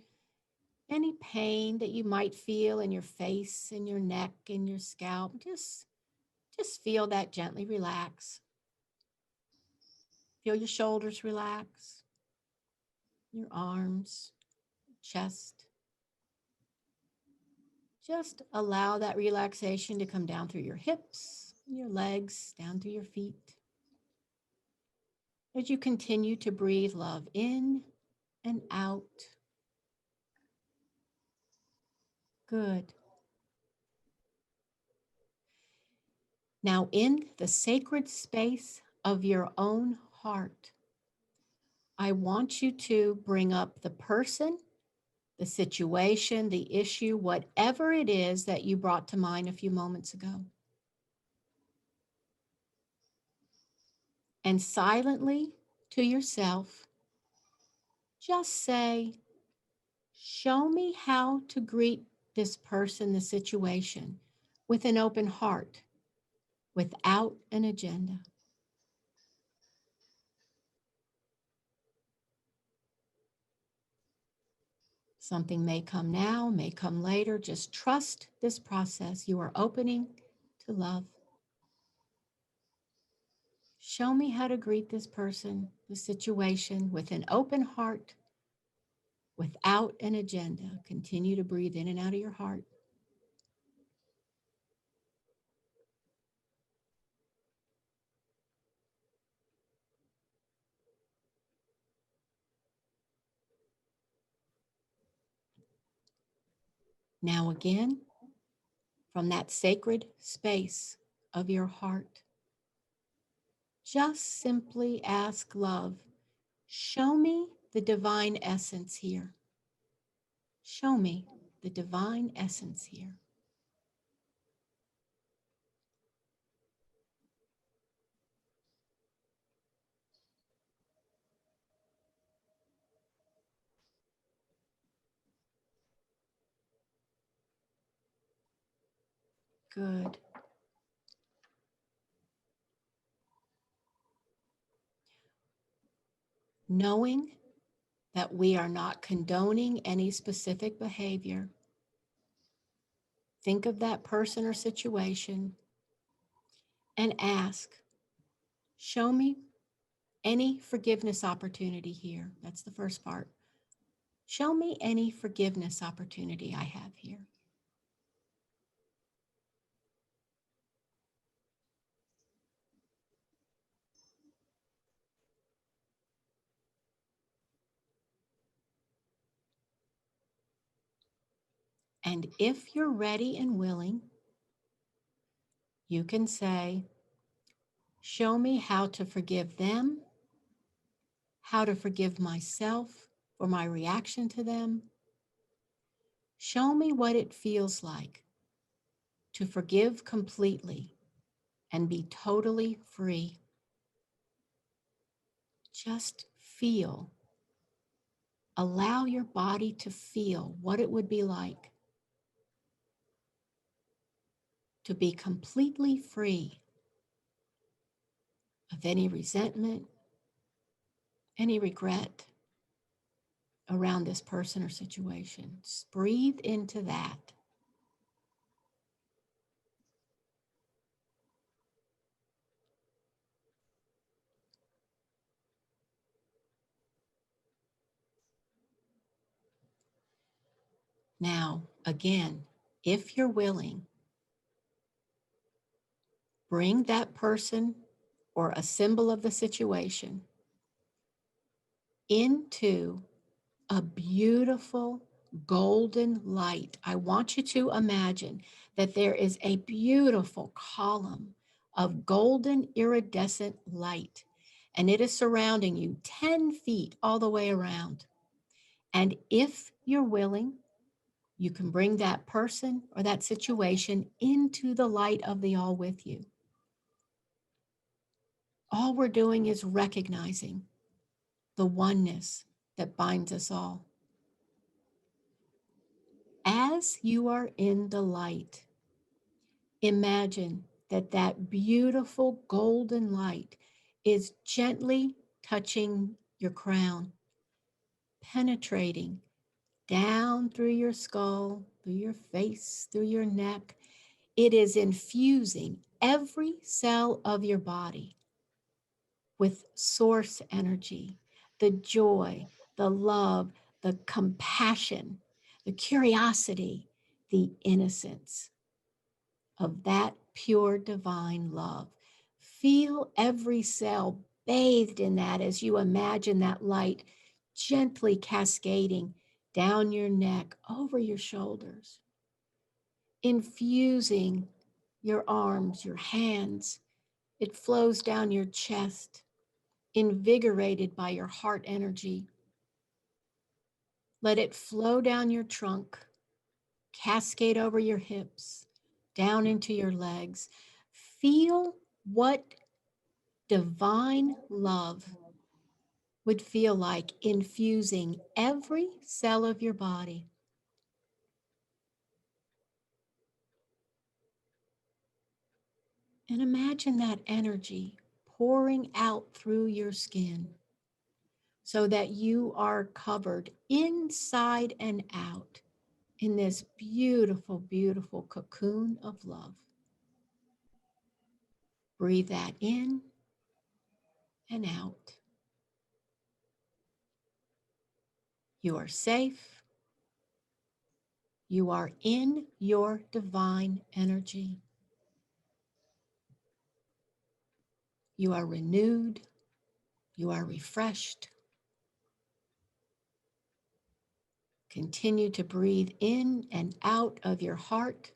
any pain that you might feel in your face, in your neck, in your scalp, just feel that gently relax. Feel your shoulders relax, your arms, chest. Just allow that relaxation to come down through your hips, your legs, down through your feet. As you continue to breathe love in and out. Good. Now, in the sacred space of your own heart, I want you to bring up the person, the situation, the issue, whatever it is that you brought to mind a few moments ago. And silently to yourself, just say, show me how to greet this person, the situation, with an open heart, without an agenda. Something may come now, may come later. Just trust this process. You are opening to love. Show me how to greet this person, the situation, with an open heart, without an agenda. Continue to breathe in and out of your heart. Now again, from that sacred space of your heart, just simply ask love, show me the divine essence here. Show me the divine essence here. Good. Knowing that we are not condoning any specific behavior, think of that person or situation and ask, show me any forgiveness opportunity here. That's the first part. Show me any forgiveness opportunity I have here. And if you're ready and willing, you can say, show me how to forgive them, how to forgive myself for my reaction to them. Show me what it feels like to forgive completely and be totally free. Just feel. Allow your body to feel what it would be like to be completely free of any resentment, any regret around this person or situation. Just breathe into that. Now, again, if you're willing, bring that person or a symbol of the situation into a beautiful golden light. I want you to imagine that there is a beautiful column of golden iridescent light, and it is surrounding you 10 feet all the way around. And if you're willing, you can bring that person or that situation into the light of the all with you. All we're doing is recognizing the oneness that binds us all. As you are in the light, imagine that that beautiful golden light is gently touching your crown, penetrating down through your skull, through your face, through your neck. It is infusing every cell of your body with source energy, the joy, the love, the compassion, the curiosity, the innocence of that pure divine love. Feel every cell bathed in that as you imagine that light gently cascading down your neck, over your shoulders, infusing your arms, your hands. It flows down your chest, invigorated by your heart energy. Let it flow down your trunk, cascade over your hips, down into your legs. Feel what divine love would feel like infusing every cell of your body. And imagine that energy pouring out through your skin so that you are covered inside and out in this beautiful, beautiful cocoon of love. Breathe that in and out. You are safe. You are in your divine energy. You are renewed. You are refreshed. Continue to breathe in and out of your heart.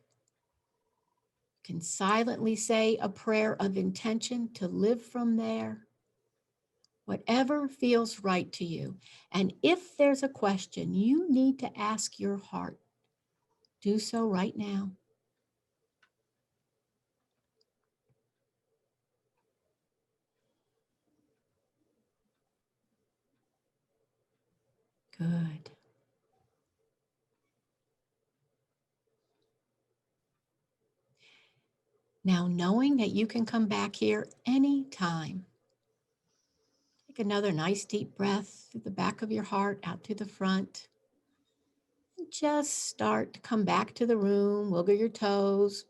You can silently say a prayer of intention to live from there. Whatever feels right to you. And if there's a question you need to ask your heart, do so right now. Good. Now, knowing that you can come back here anytime, take another nice deep breath through the back of your heart, out to the front. And just start to come back to the room, wiggle your toes.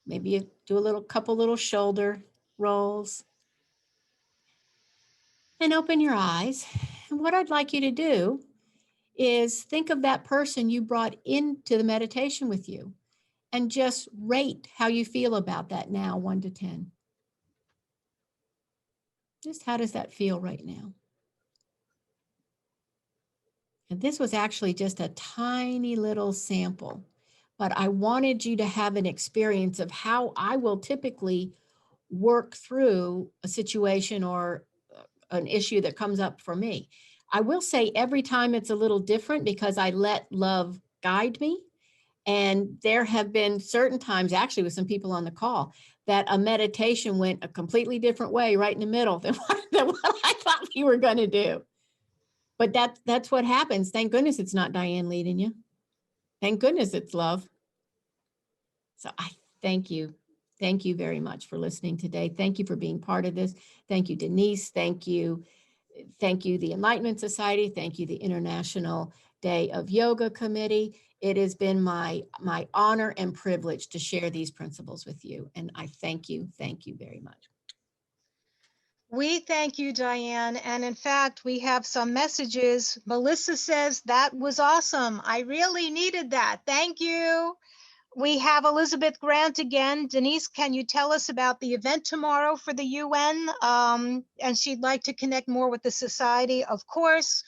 Maybe you do a couple little shoulder rolls. And open your eyes. And what I'd like you to do is think of that person you brought into the meditation with you and just rate how you feel about that now, 1 to 10. Just how does that feel right now? And this was actually just a tiny little sample, but I wanted you to have an experience of how I will typically work through a situation or an issue that comes up for me. I will say every time it's a little different because I let love guide me. And there have been certain times, actually with some people on the call, that a meditation went a completely different way right in the middle than what I thought we were going to do. But that's what happens. Thank goodness it's not Diane leading you. Thank goodness it's love. So I thank you. Thank you very much for listening today. Thank you for being part of this. Thank you, Denise. Thank you. Thank you, the Enlightenment Society. Thank you, the International Day of Yoga Committee. It has been my honor and privilege to share these principles with you. And I thank you very much. We thank you, Diane. And in fact, we have some messages. Melissa says, that was awesome. I really needed that. Thank you. We have Elizabeth Grant again. Denise, can you tell us about the event tomorrow for the UN? And she'd like to connect more with the society, of course.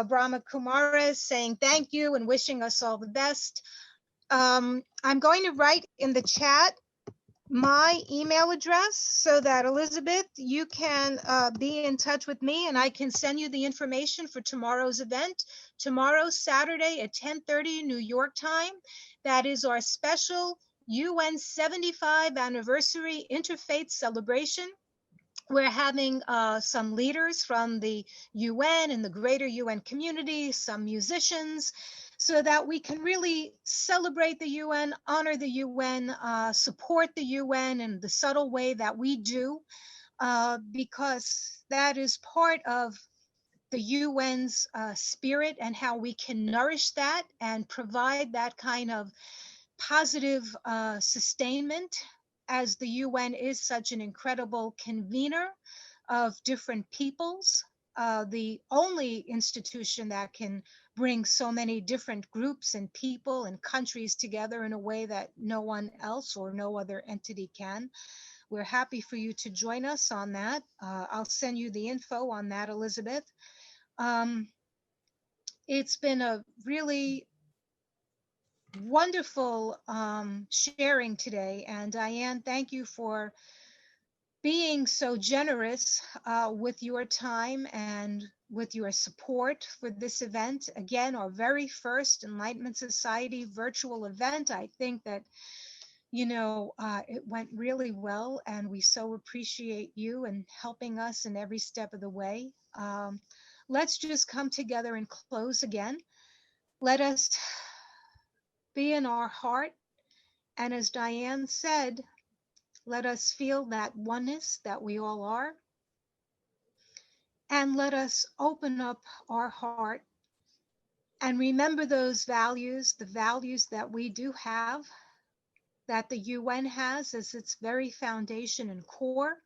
Brahma Kumara is saying thank you and wishing us all the best. I'm going to write in the chat my email address so that Elizabeth, you can be in touch with me and I can send you the information for tomorrow's event. Tomorrow, Saturday at 10:30 New York time. That is our special UN 75 anniversary interfaith celebration. We're having some leaders from the UN and the greater UN community, some musicians, so that we can really celebrate the UN, honor the UN, support the UN in the subtle way that we do, because that is part of the UN's spirit and how we can nourish that and provide that kind of positive sustainment, as the UN is such an incredible convener of different peoples, the only institution that can bring so many different groups and people and countries together in a way that no one else or no other entity can. We're happy for you to join us on that. I'll send you the info on that, Elizabeth. Um, it's been a really wonderful sharing today. And Diane, thank you for being so generous with your time and with your support for this event. Again, our very first Enlightenment Society virtual event. I think that, it went really well, and we so appreciate you and helping us in every step of the way. Let's just come together and close again. Let us be in our heart. And as Diane said, let us feel that oneness that we all are. And let us open up our heart and remember those values, the values that we do have, that the UN has as its very foundation and core,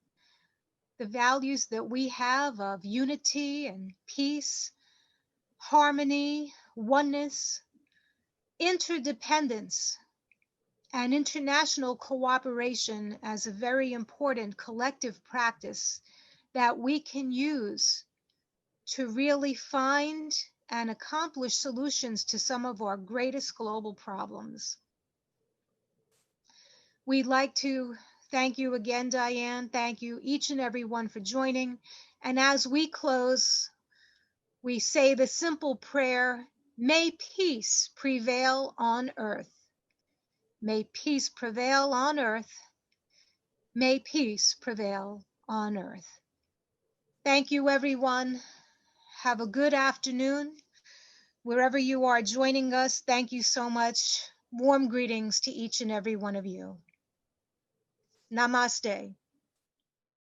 the values that we have of unity and peace, harmony, oneness, interdependence, and international cooperation as a very important collective practice that we can use to really find and accomplish solutions to some of our greatest global problems. We'd like to thank you again, Diane. Thank you each and every one for joining. And as we close, we say the simple prayer, may peace prevail on earth. May peace prevail on earth. May peace prevail on earth. Thank you, everyone. Have a good afternoon. Wherever you are joining us, thank you so much. Warm greetings to each and every one of you. Namaste.